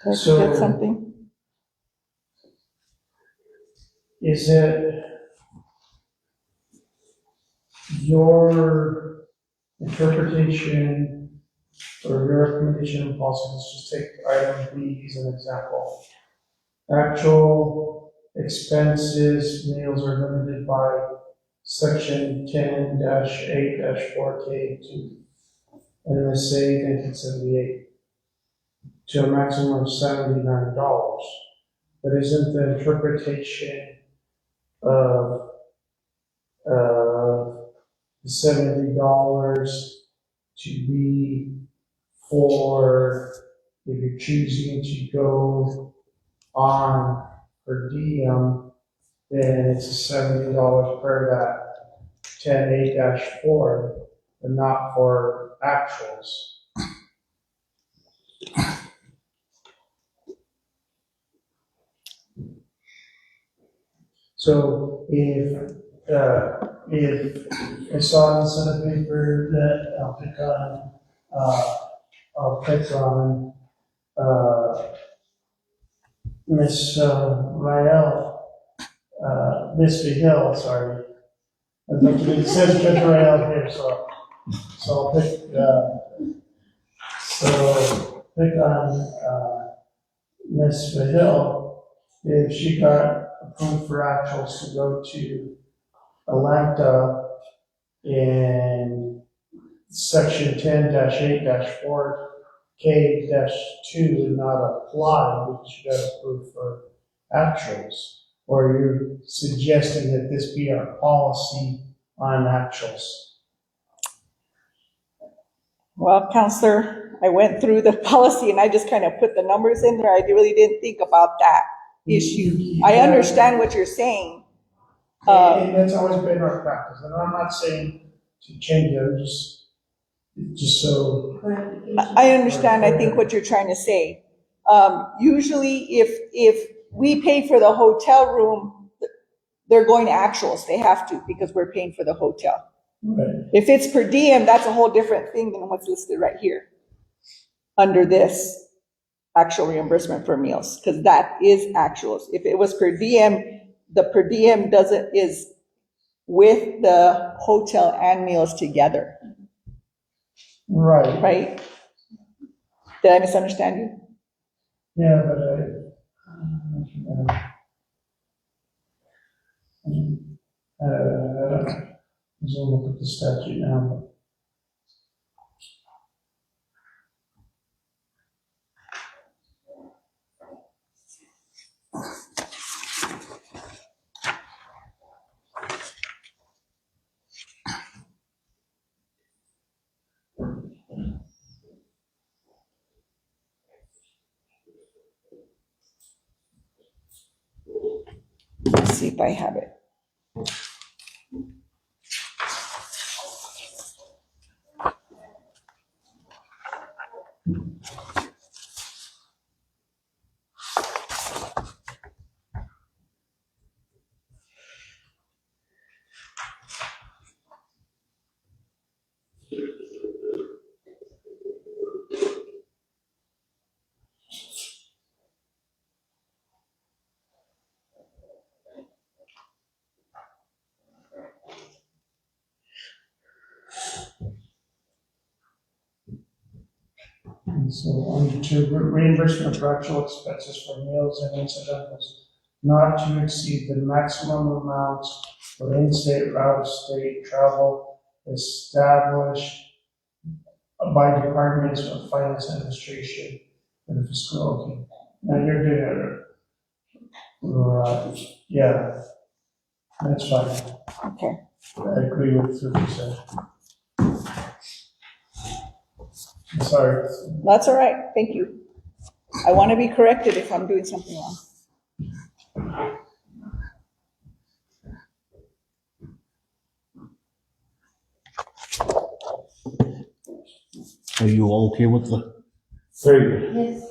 That's So- something. Is it your interpretation or your recommendation and policy? Let's just take item B as an example. Actual expenses, meals are limited by section 10-8-4K2 NMSA 1978 to a maximum of $79. But isn't the interpretation of the $70 to be for if you're choosing to go on per diem, then it's $70 per that 10-8-4, but not for actuals. So if I saw this on the paper that I'll pick on Miss Miss Vigil, sorry. It says pick Rael here, so I'll pick, pick on Miss Vigil. If she got approved for actuals to go to Atlanta in section 10-8-4K-2 would not apply because she got approved for actuals. Or you're suggesting that this be our policy on actuals? Well, Counselor, I went through the policy and I just kind of put the numbers in there. I really didn't think about that issue. I understand what you're saying. And that's always been our practice, and I'm not saying to change it, I'm just so. I understand, I think, what you're trying to say. Usually, if we pay for the hotel room, they're going to actuals. They have to, because we're paying for the hotel. Right. If it's per diem, that's a whole different thing than what's listed right here under this. actual reimbursement for meals, because that is actuals. If it was per diem, the per diem is with the hotel and meals together, Right, right? Did I misunderstand you? yeah, but I don't know. I'm just gonna look at the statute now. Let's see if I have it. And so under two, reimbursement for actual expenses for meals and incidentals not to exceed the maximum amount for in-state or out-of-state travel established by departments of finance administration for the fiscal, okay. Now you're doing it, right, yeah, that's fine. Okay. I agree with 3%. I'm sorry. That's all right, thank you. I want to be corrected if I'm doing something wrong. Are you all okay with the Very good. Yes.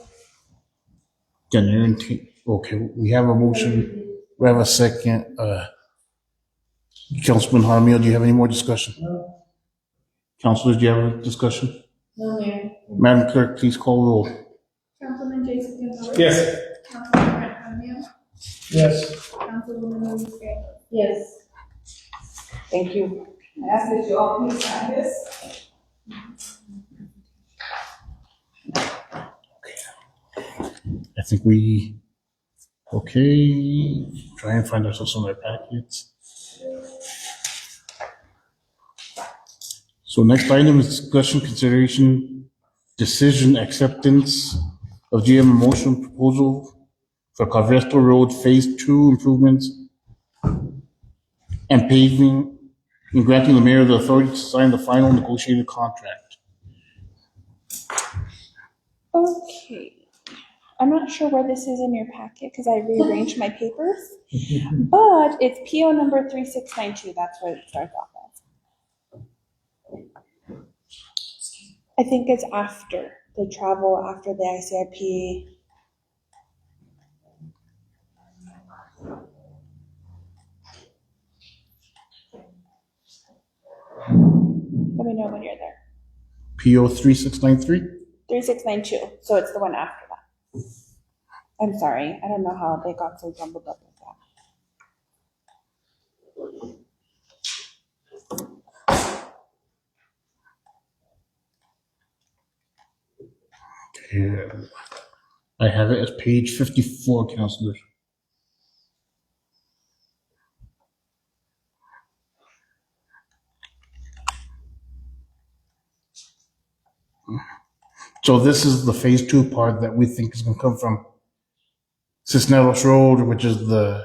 generic? Okay, we have a motion. We have a second. Councilman Harmio, do you have any more discussion? No. Councilors, do you have a discussion? No, Mayor. Madam Clerk, please call the roll. Councilman Jason Gonzalez. Yes. Councilman Brent Romeo. Yes. Councilwoman Louise Gray. Yes. Thank you. I ask that you all please sign this. I think we, okay, try and find ourselves on our packets. So next item is discussion, consideration, decision, acceptance of GM motion proposal for Cabresto Road Phase 2 improvements and paving, and granting the mayor the authority to sign the final negotiated contract. Okay. I'm not sure where this is in your packet because I rearranged my papers, but it's PO number 3692. That's what it starts off as. I think it's after the travel, after the ICIP. Let me know when you're there. PO 3693? 3692. So it's the one after that. I'm sorry. I don't know how they got so jumbled up with that. Yeah. I have it as page 54, councilors. So this is the phase 2 part that we think is gonna come from Cisneros Road, which is the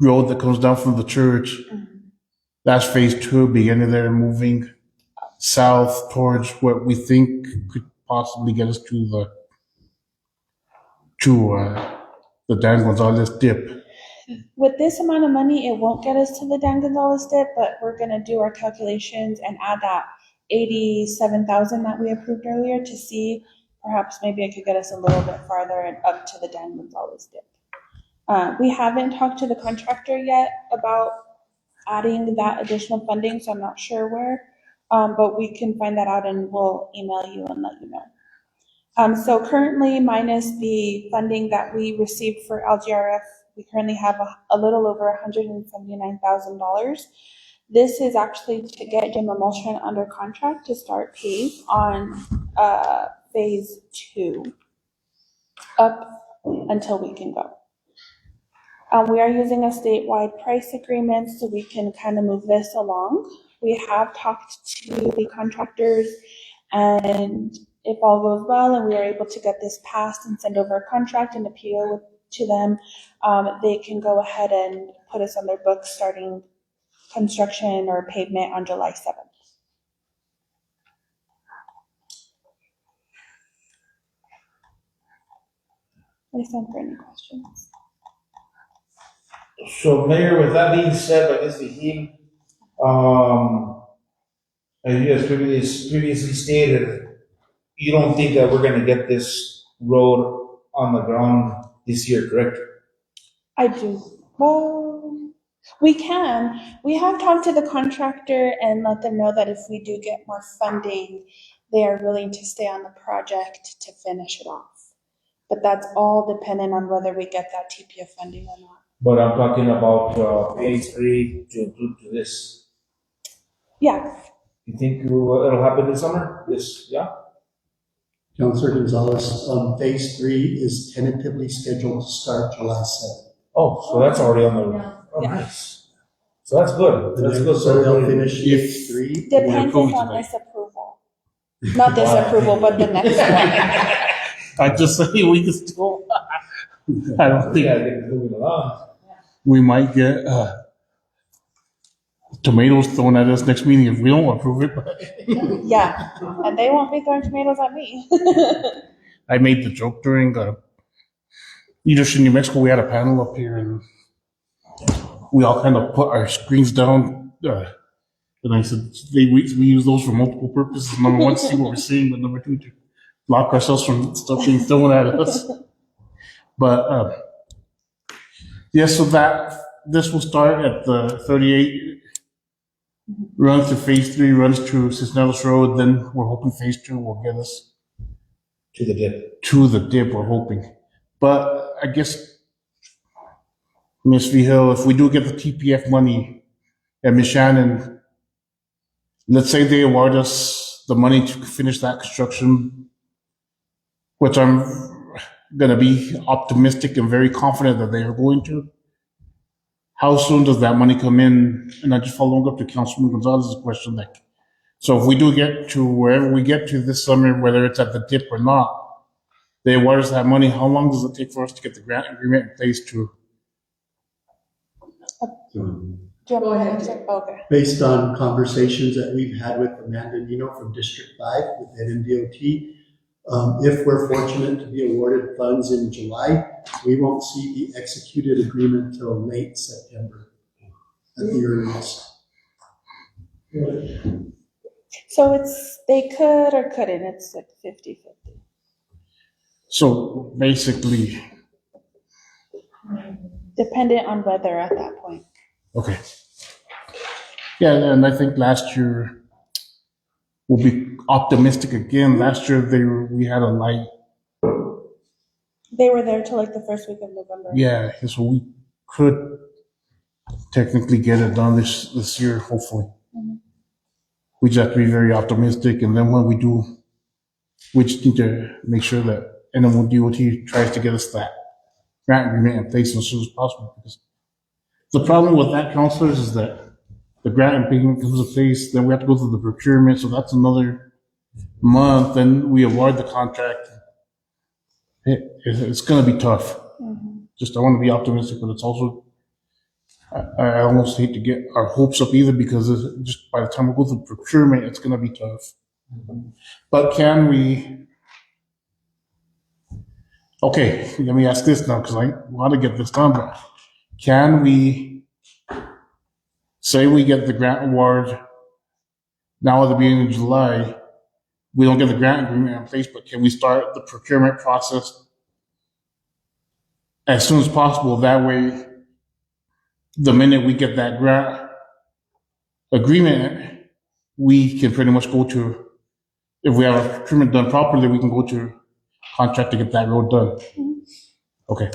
road that comes down from the church. That's phase 2, beginning there, moving south towards what we think could possibly get us to the Dan Gonzalez dip. With this amount of money, it won't get us to the Dan Gonzalez dip, but we're gonna do our calculations and add that 87,000 that we approved earlier to see perhaps maybe it could get us a little bit farther and up to the Dan Gonzalez dip. We haven't talked to the contractor yet about adding that additional funding, so I'm not sure where, but we can find that out and we'll email you and let you know. So currently, minus the funding that we received for LGRF, we currently have a little over $179,000. This is actually to get Jim Emulsion under contract to start pave on phase 2 up until we can go. We are using a statewide price agreement so we can kind of move this along. We have talked to the contractors, and if all goes well and we are able to get this passed and send over a contract and a PO to them, they can go ahead and put us on their books starting construction or pavement on July 7th. Listen for any questions. So Mayor, with that being said, by Ms. Vihim, as you guys previously stated, you don't think that we're gonna get this road on the ground this year, correct? I do. Well, we can. We have talked to the contractor and let them know that if we do get more funding, they are willing to stay on the project to finish it off. But that's all dependent on whether we get that TPF funding or not. But I'm talking about phase 3 to include to this. Yeah, You think it'll happen this summer? Yeah? Councilor Gonzalez, phase 3 is tentatively scheduled to start July 7th. Oh, so that's already on the, oh, Yeah. nice. So that's good. That's good. So they'll finish If- phase 3. dependent approve it on tonight. this approval. Not this approval, but the next one. I just say we can still, I don't think, Yeah, get it moving along. we might get, tomatoes thrown at us next meeting if we don't approve it, but Yeah, and they won't be throwing tomatoes at me. I made the joke during, Leadership New Mexico, we had a panel up here and we all kind of put our screens down, and I said, we use those for multiple purposes. Number one, see what we're seeing, but number two, to block ourselves from stuff being thrown at us. But, yeah, so this will start at the 38, runs to phase 3, runs to Cisneros Road, then we're hoping phase 2 will get us To the dip. to the dip, we're hoping. But I guess, Ms. Vigil, if we do get the TPF money, and Ms. Shannon, let's say they award us the money to finish that construction, which I'm gonna be optimistic and very confident that they are going to. How soon does that money come in? And I just following up to Councilman Gonzalez's question, like, so if we do get to wherever we get to this summer, whether it's at the dip or not, they award us that money, how long does it take for us to get the grant agreement in place to? Do you have an answer? Okay. Based on conversations that we've had with Amanda Nino from District 5 with NMDOT, if we're fortunate to be awarded funds in July, we won't see the executed agreement till late September at the earliest. So they could or couldn't, it's like 50-50. So basically, Dependent on weather at that point. okay. Yeah, and I think last year, we'll be optimistic again. Last year, we had a light. They were there till like the first week of November. Yeah, so we could technically get it done this year, hopefully. Mhm. We just have to be very optimistic, and then when we do, we just need to make sure that NMDOT tries to get us that grant agreement in place as soon as possible. Because the problem with that, councilors, is that the grant agreement comes in place, then we have to go through the procurement, so that's another month, then we award the contract. It's gonna be tough. Mhm. Just, I want to be optimistic, but it's also, I almost hate to get our hopes up either, because just by the time we go through procurement, it's gonna be tough. But can we, okay, let me ask this now, because I want to get this done, but can we say we get the grant award now at the beginning of July, we don't get the grant agreement in place, but can we start the procurement process as soon as possible? That way, the minute we get that grant agreement, we can pretty much go to, if we have our procurement done properly, we can go to contract to get that road done? Okay.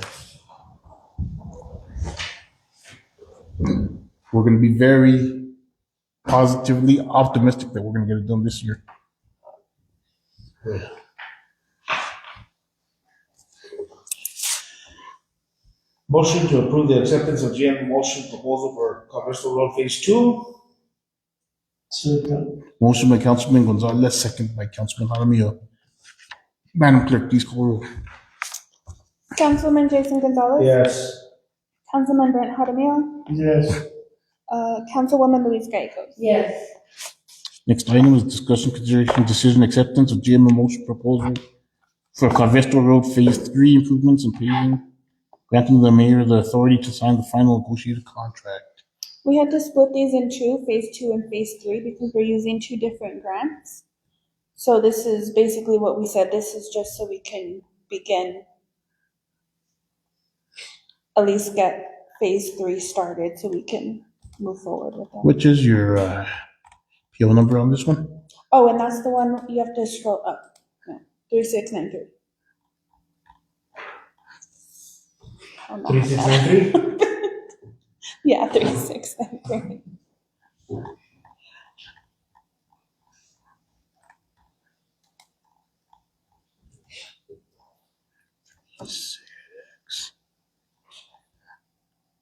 We're gonna be very positively optimistic that we're gonna get it done this year. Motion to approve the acceptance of GM motion proposal for Cabresto Road Phase 2. Second. Motion by Councilman Gonzalez, second by Councilman Jaramillo. Madam Clerk, please call roll. Councilman Jason Gonzalez. Yes. Councilman Brent Jaramillo. Yes. Councilwoman Louise Gallegos. Yes. Next item is discussion, consideration, decision, acceptance of GM motion proposal for Cabresto Road Phase 3 improvements and paving, granting the mayor the authority to sign the final negotiated contract. We had to split these in two, phase 2 and phase 3, because we're using two different grants. So this is basically what we said. This is just so we can begin, at least get phase 3 started so we can move forward with that. Which is your PO number on this one? Oh, and that's the one you have to scroll up. No, 3693. Oh, no. 3693? Yeah, 3693.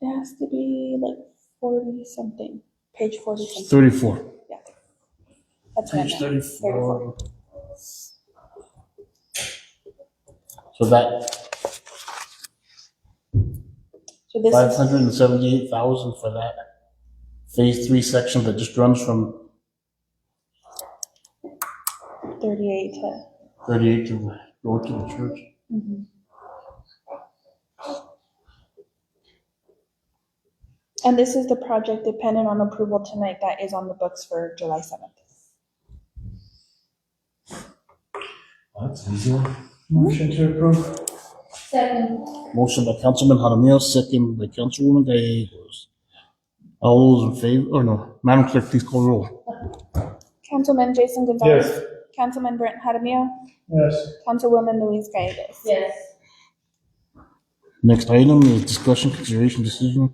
It has to be like 40 something, page 40 something. 34. Yeah. That's what I Page meant. 34. So that So this is 578,000 for that phase 3 section that just runs from 38 to. 38 to the road to the church. Mhm. And this is the project dependent on approval tonight that is on the books for July 7th. That's an easy one. Motion to approve. Second. Motion by Councilman Jaramillo, second by Councilwoman Gallegos. All those in favor, or no, Madam Clerk, please call roll. Councilman Jason Gonzalez. Yes. Councilman Brent Jaramillo. Yes. Councilwoman Louise Gallegos. Yes. Next item is discussion, consideration, decision,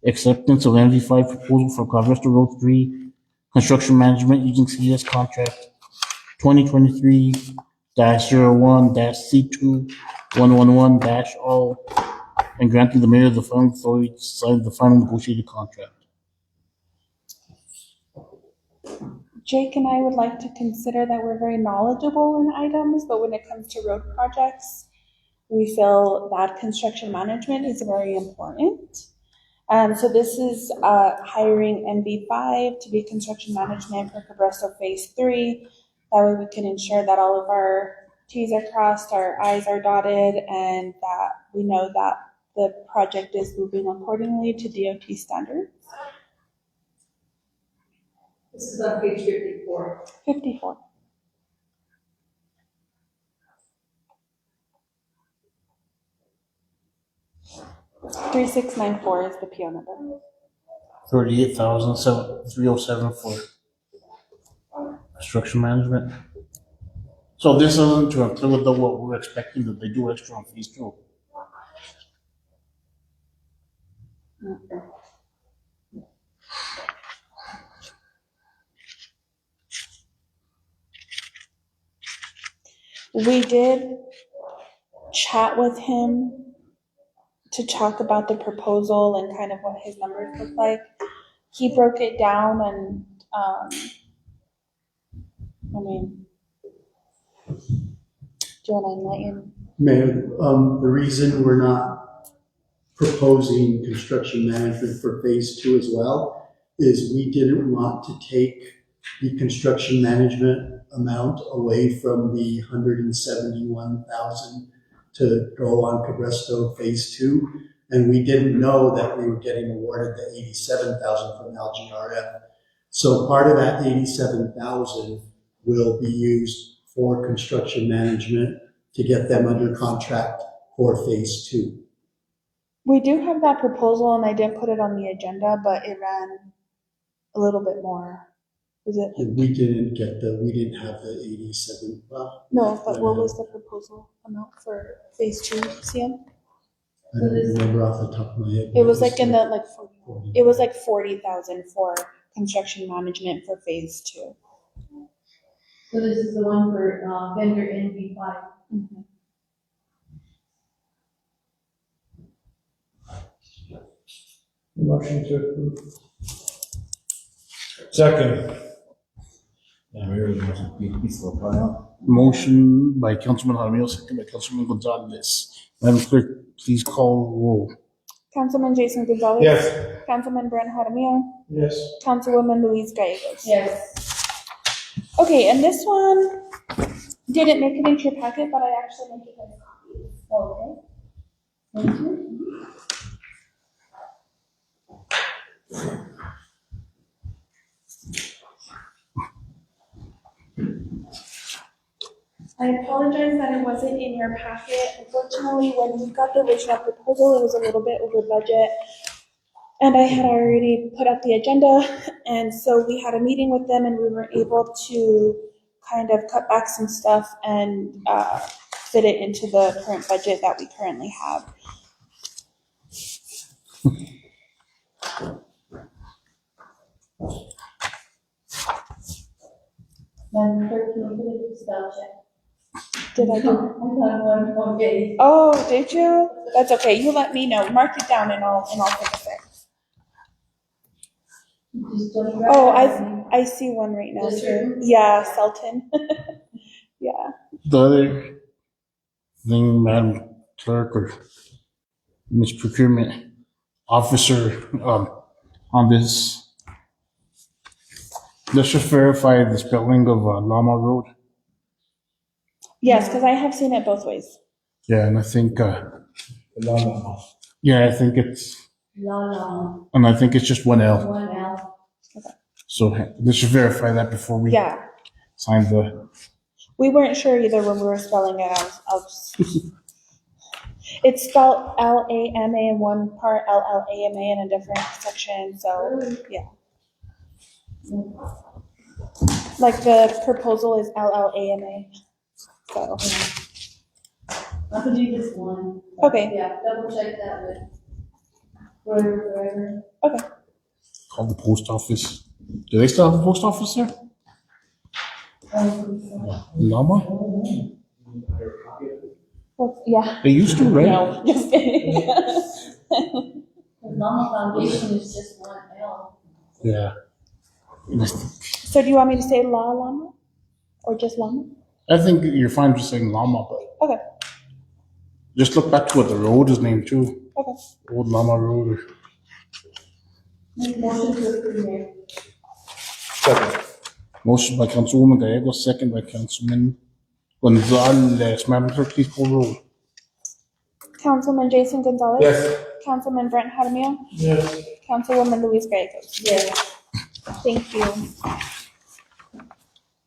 acceptance of MV5 proposal for Cabresto Road 3 construction management using CS contract 2023-01-C2111-all and granting the mayor the final authority to sign the final negotiated contract. Jake and I would like to consider that we're very knowledgeable in items, but when it comes to road projects, we feel that construction management is very important. So this is hiring MV5 to be construction management for Cabresto Phase 3. That way we can ensure that all of our T's are crossed, our I's are dotted, and that we know that the project is moving accordingly to DOT standards. This is on page 54. 54. $3694 is the PO number. 38,307 for construction management. So this isn't to include what we're expecting that they do extra on phase 2. We did chat with him to talk about the proposal and kind of what his numbers look like. He broke it down and, do you want to enlighten? Mayor, the reason we're not proposing construction management for phase 2 as well is we didn't want to take the construction management amount away from the 171,000 to go on Cabresto phase 2. And we didn't know that we were getting awarded the 87,000 from LGRF. So part of that 87,000 will be used for construction management to get them under contract for phase 2. We do have that proposal and I didn't put it on the agenda, but it ran a little bit more Was it? We didn't have the 87, well, No, but what was the proposal amount for phase 2 CM? I don't remember off the top of my head. It was like in the, like, 40. it was like 40,000 for construction management for phase 2. So this is the one for, vendor NV5. Mhm. Motion to approve. Second. Motion by Councilman Jaramillo, second by Councilman Gonzalez. Madam Clerk, please call roll. Councilman Jason Gonzalez. Yes. Councilman Brent Jaramillo. Yes. Councilwoman Louise Gallegos. Yes. Okay, and this one didn't make it into your packet, but I actually made it as a copy. Okay. Thank you. I apologize that it wasn't in your packet. Unfortunately, when we got the original proposal, it was a little bit over budget. And I had already put out the agenda, and so we had a meeting with them, and we were able to kind of cut back some stuff and fit it into the current budget that we currently have. Madam Clerk, can you put a spell check? Did I do? I'm on one, okay. Oh, did you? That's okay. You let me know. Mark it down, and I'll fix it. Just don't Oh, write I see one right now This too. one? Yeah, Selton. Yeah. The other thing, Madam Clerk or Ms. Procurement Officer, on this, let's just verify the spelling of Lama Road. Yes, because I have seen it both ways. Yeah, and I think, yeah, I think it's, La and I think it's just one L. one L. So let's just verify that before we Yeah. sign the, We weren't sure either when we were spelling it. It's spelled L-A-M-A in one part, L-L-A-M-A in a different section, so, yeah. Like the proposal is L-L-A-M-A, so. I believe it's one. Okay. Yeah, double check that with whoever. call the post office. Do they still have a post office there? Lama? Well, yeah. They used to, right? No, just kidding. The Lama Foundation is just one L. Yeah. So do you want me to say La Lama? Or just Lama? I think you're fine just saying Lama, but Okay, just look back to what the road is named too. okay. Old Lama Road. Or Make motion to approve, Mayor. Second. motion by Councilwoman Gallegos, second by Councilman Gonzalez. Madam Clerk, please call roll. Councilman Jason Gonzalez? Yes. Councilman Brent Jaramillo? Yes. Councilwoman Louise Gallegos? Yes. Thank you.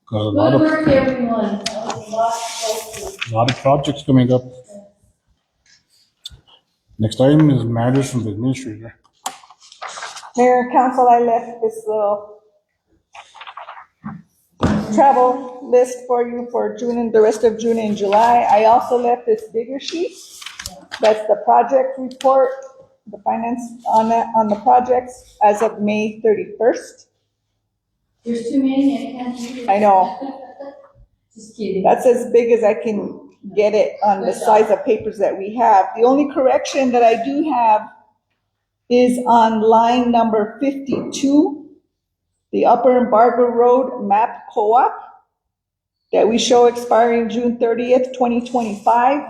Got a lot Good of work, everyone. That was a lot to go through. lot of projects coming up. Next item is matters from the administrator. Mayor and council, I left this little travel list for you for June and the rest of June and July. I also left this bigger sheet. That's the project report, the finance on that, on the projects as of May 31st. There's too many, I can't do it. I know. Just kidding. That's as big as I can get it on the size of papers that we have. The only correction that I do have is on line number 52, the Upper Embargo Road Map Co-op that we show expiring June 30th, 2025.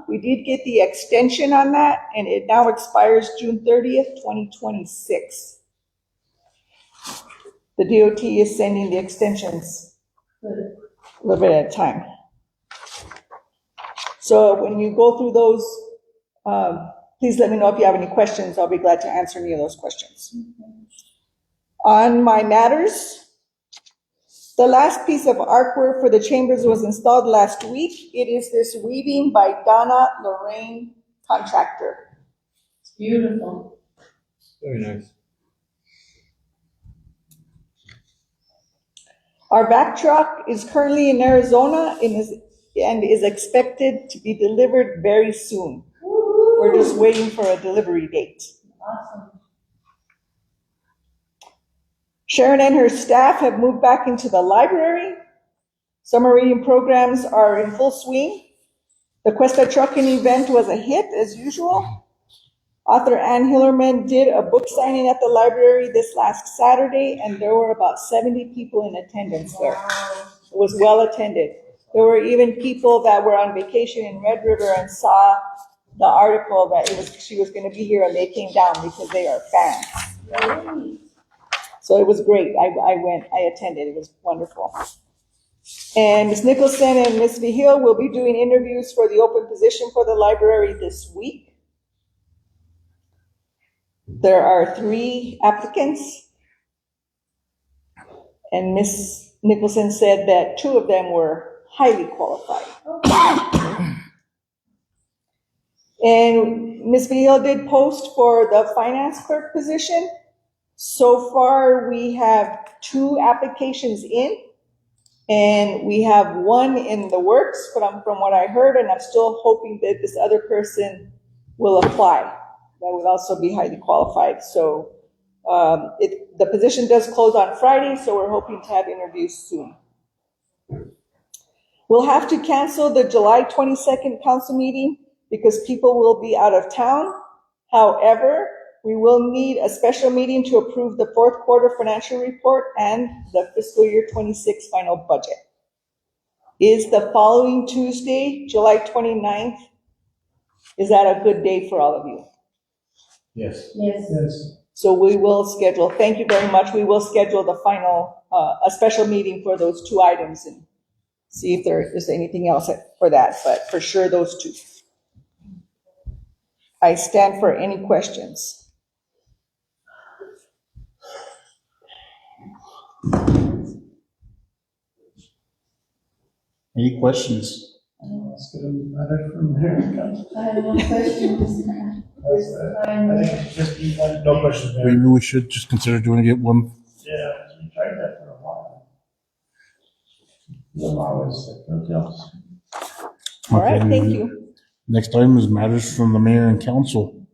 We did get the extension on that, and it now expires June 30th, 2026. The DOT is sending the extensions Good. a little bit at a time. So when you go through those, please let me know if you have any questions. I'll be glad to answer any of those questions. On my matters, the last piece of artwork for the chambers was installed last week. It is this weaving by Dylan R.N. contractor. It's beautiful. Very nice. Our vac truck is currently in Arizona and is expected to be delivered very soon. We're just waiting for a delivery date. Awesome. Sharon and her staff have moved back into the library. Summer reading programs are in full swing. The Questa trucking event was a hit as usual. Author Ann Hillerman did a book signing at the library this last Saturday, and there were about 70 people in attendance there. It was well attended. There were even people that were on vacation in Red River and saw the article that she was going to be here, and they came down because they are fans. So it was great. I attended. It was wonderful. And Ms. Nicholson and Ms. Vigil will be doing interviews for the open position for the library this week. There are 3 applicants. And Ms. Nicholson said that 2 of them were highly qualified. And Ms. Vigil did post for the finance clerk position. So far, we have 2 applications in. And we have 1 in the works, but from what I heard, and I'm still hoping that this other person will apply. That would also be highly qualified. So the position does close on Friday, so we're hoping to have interviews soon. We'll have to cancel the July 22nd council meeting because people will be out of town. However, we will need a special meeting to approve the 4th quarter financial report and the fiscal year 26 final budget. Is the following Tuesday, July 29th, is that a good day for all of you? Yes. Yes. Yes. So we will schedule, thank you very much, we will schedule the final, a special meeting for those 2 items and see if there is anything else for that, but for sure those 2. I stand for any questions. Any questions? Let's get a letter from there. I have no questions. I think it should just be one. No question there. Maybe we should just consider doing it one. Yeah, we tried that for a while. Them always like, no else. All right, Okay, thank you. Next item is matters from the mayor and council.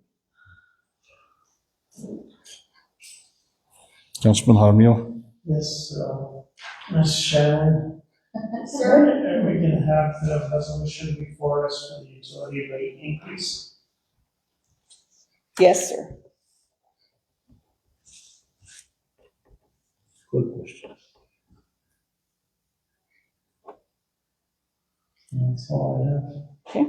Councilman Jaramillo. Yes, Ms. Shannon. Sir? Are we gonna have the resolution before us for the utility rate increase? Yes, sir. Good question. That's all I have. Okay.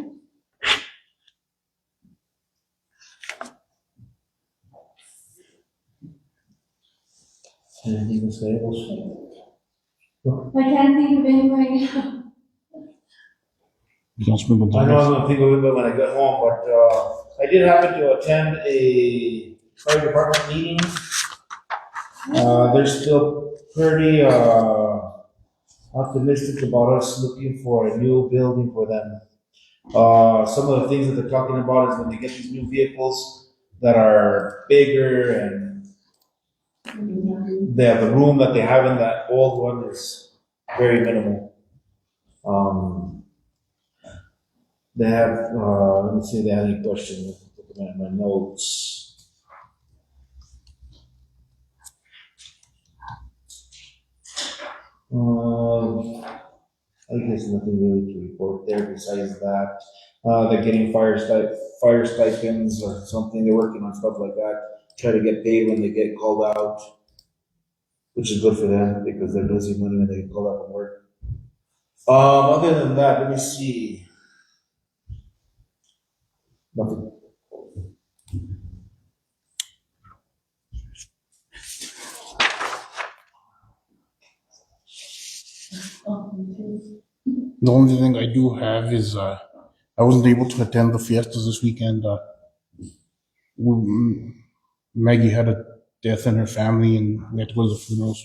Anything to say, Elsa? I can't think of any right now. Councilman I know I was Gonzalez. gonna think of it when I got home, but, I did happen to attend a fire department meeting. They're still pretty, optimistic about us looking for a new building for them. Some of the things that they're talking about is when they get these new vehicles that are bigger and the room that they have in that old one is very minimal. They have, let me see if they have any questions, looking at my notes. I guess nothing really to report there besides that. They're getting fire stipends or something, they're working on stuff like that, try to get paid when they get called out, which is good for them because they're losing money when they get called out from work. Other than that, let me see. Nothing. The only thing I do have is, I wasn't able to attend the fiestas this weekend. Maggie had a death in her family and we had to go to the funerals.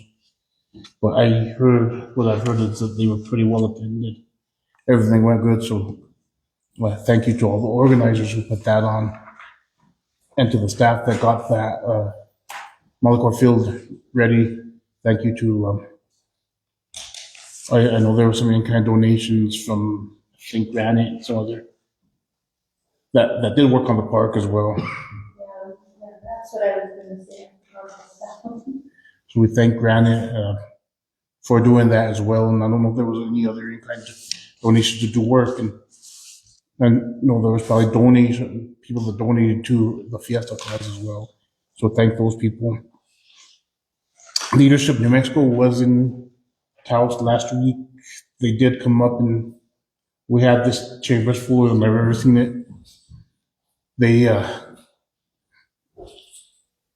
But what I've heard is that they were pretty well attended. Everything went good, so thank you to all the organizers who put that on and to the staff that got that Malacor Field ready. Thank you to I know there were some in-kind donations from, I think, Granite and some other, that did work on the park as well. Yeah, that's what I was gonna say. So we thank Granite for doing that as well. And I don't know if there was any other in-kind donations to do work. And you know, there was probably people that donated to the Fiesta cause as well. So thank those people. Leadership New Mexico was in Taos last week. They did come up and we had this chambers full. I've never ever seen it.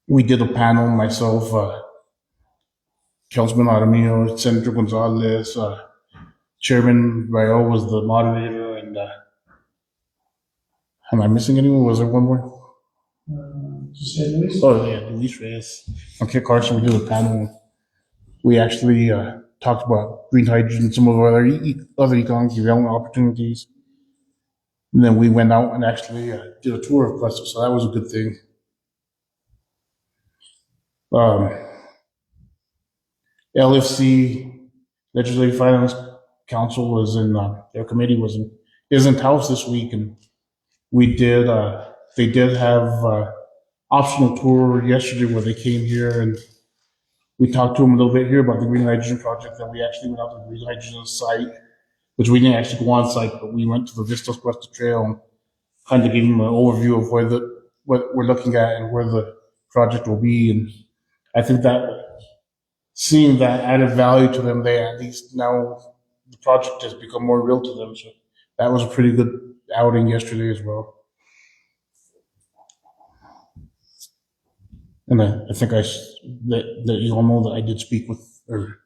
We did a panel, myself, Councilman Aramillo, Senator Gonzalez, Chairman Rayo was the moderator, and am I missing anyone? Was there one more? Just say Luis? Oh, yeah, Luis Reyes. Okay, Carson, we did a panel. We actually talked about green hydrogen and some of our other economic development opportunities. And then we went out and actually did a tour of Questa, so that was a good thing. LFC, Legislative Finance Council, was in their committee is in Taos this week, and we did. They did have optional tour yesterday where they came here and we talked to them a little bit here about the green hydrogen project. That we actually went out to the green hydrogen site, which we didn't actually go on site, but we went to the Vistas Questa Trail and kind of gave them an overview of what we're looking at and where the project will be. And I think that seeing that added value to them, they at least now the project has become more real to them. So that was a pretty good outing yesterday as well. And I think that you all know that I did speak with, or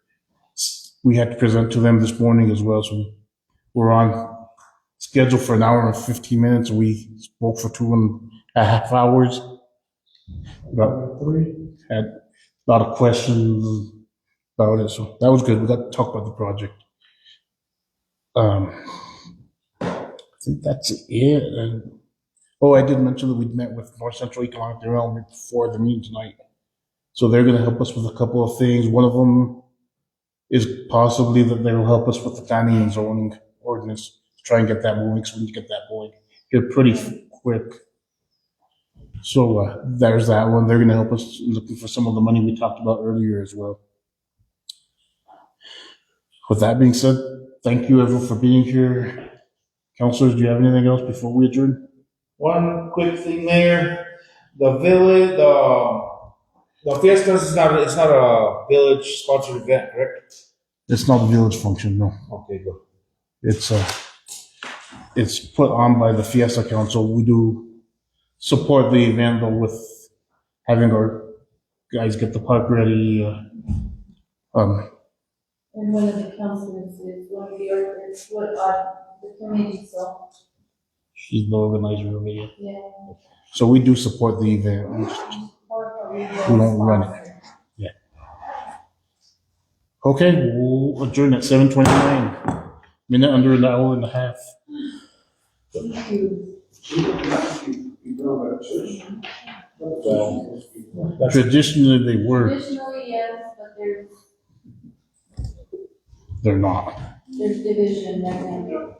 we had to present to them this morning as well. So we're on schedule for an hour and 15 minutes. We spoke for 2.5 hours. Had a lot of questions about it. So that was good. We got to talk about the project. I think that's it. And, I did mention that we met with North Central Economic Development before the meeting tonight. So they're going to help us with a couple of things. One of them is possibly that they will help us with the planning and zoning ordinance to try and get that moving, so we can get that going here pretty quick. So there's that one. They're going to help us looking for some of the money we talked about earlier as well. With that being said, thank you everyone for being here. Councilors, do you have anything else before we adjourn? One quick thing there, the village, the Fiestas is not a village sponsored event, correct? It's not a village function, no. Okay, good. It's put on by the Fiesta Council. We do support the event though with having our guys get the park ready. And one of the councilors is one of the organizers, the committee, so, She's the organizer of it. yeah. So we do support the event. We don't run it. Yeah. Okay, we'll adjourn at 7:29. Minute under an hour and a half. Thank you. Traditionally, they were. Traditionally, yes, but They're not. there's division right now.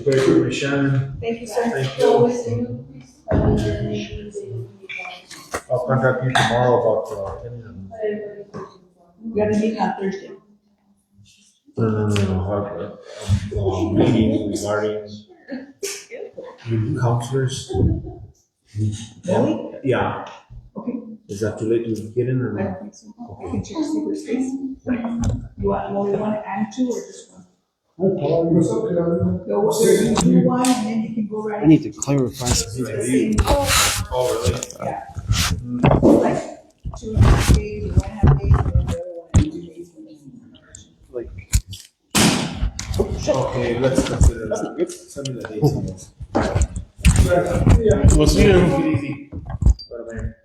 Very good, Shannon. Thank you, sir. Thank So you. is the new priest, the nations, I'll contact you tomorrow about We gotta meet on Thursday. meeting regarding counselors. Really? Yeah. Okay. Is that too late to get in or I no? don't think so. I can check see the space. You want only one and two or just one? Go over there and do one and then you can go right. I need to clarify something. Oh, really? Yeah. Like 2.5 days, 1.5 days, and then the other one, 2 days. Okay, let's consider that. Send me the dates on this. We'll see you. Take it easy. Bye, Mayor.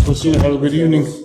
We'll see you. Have a good evening.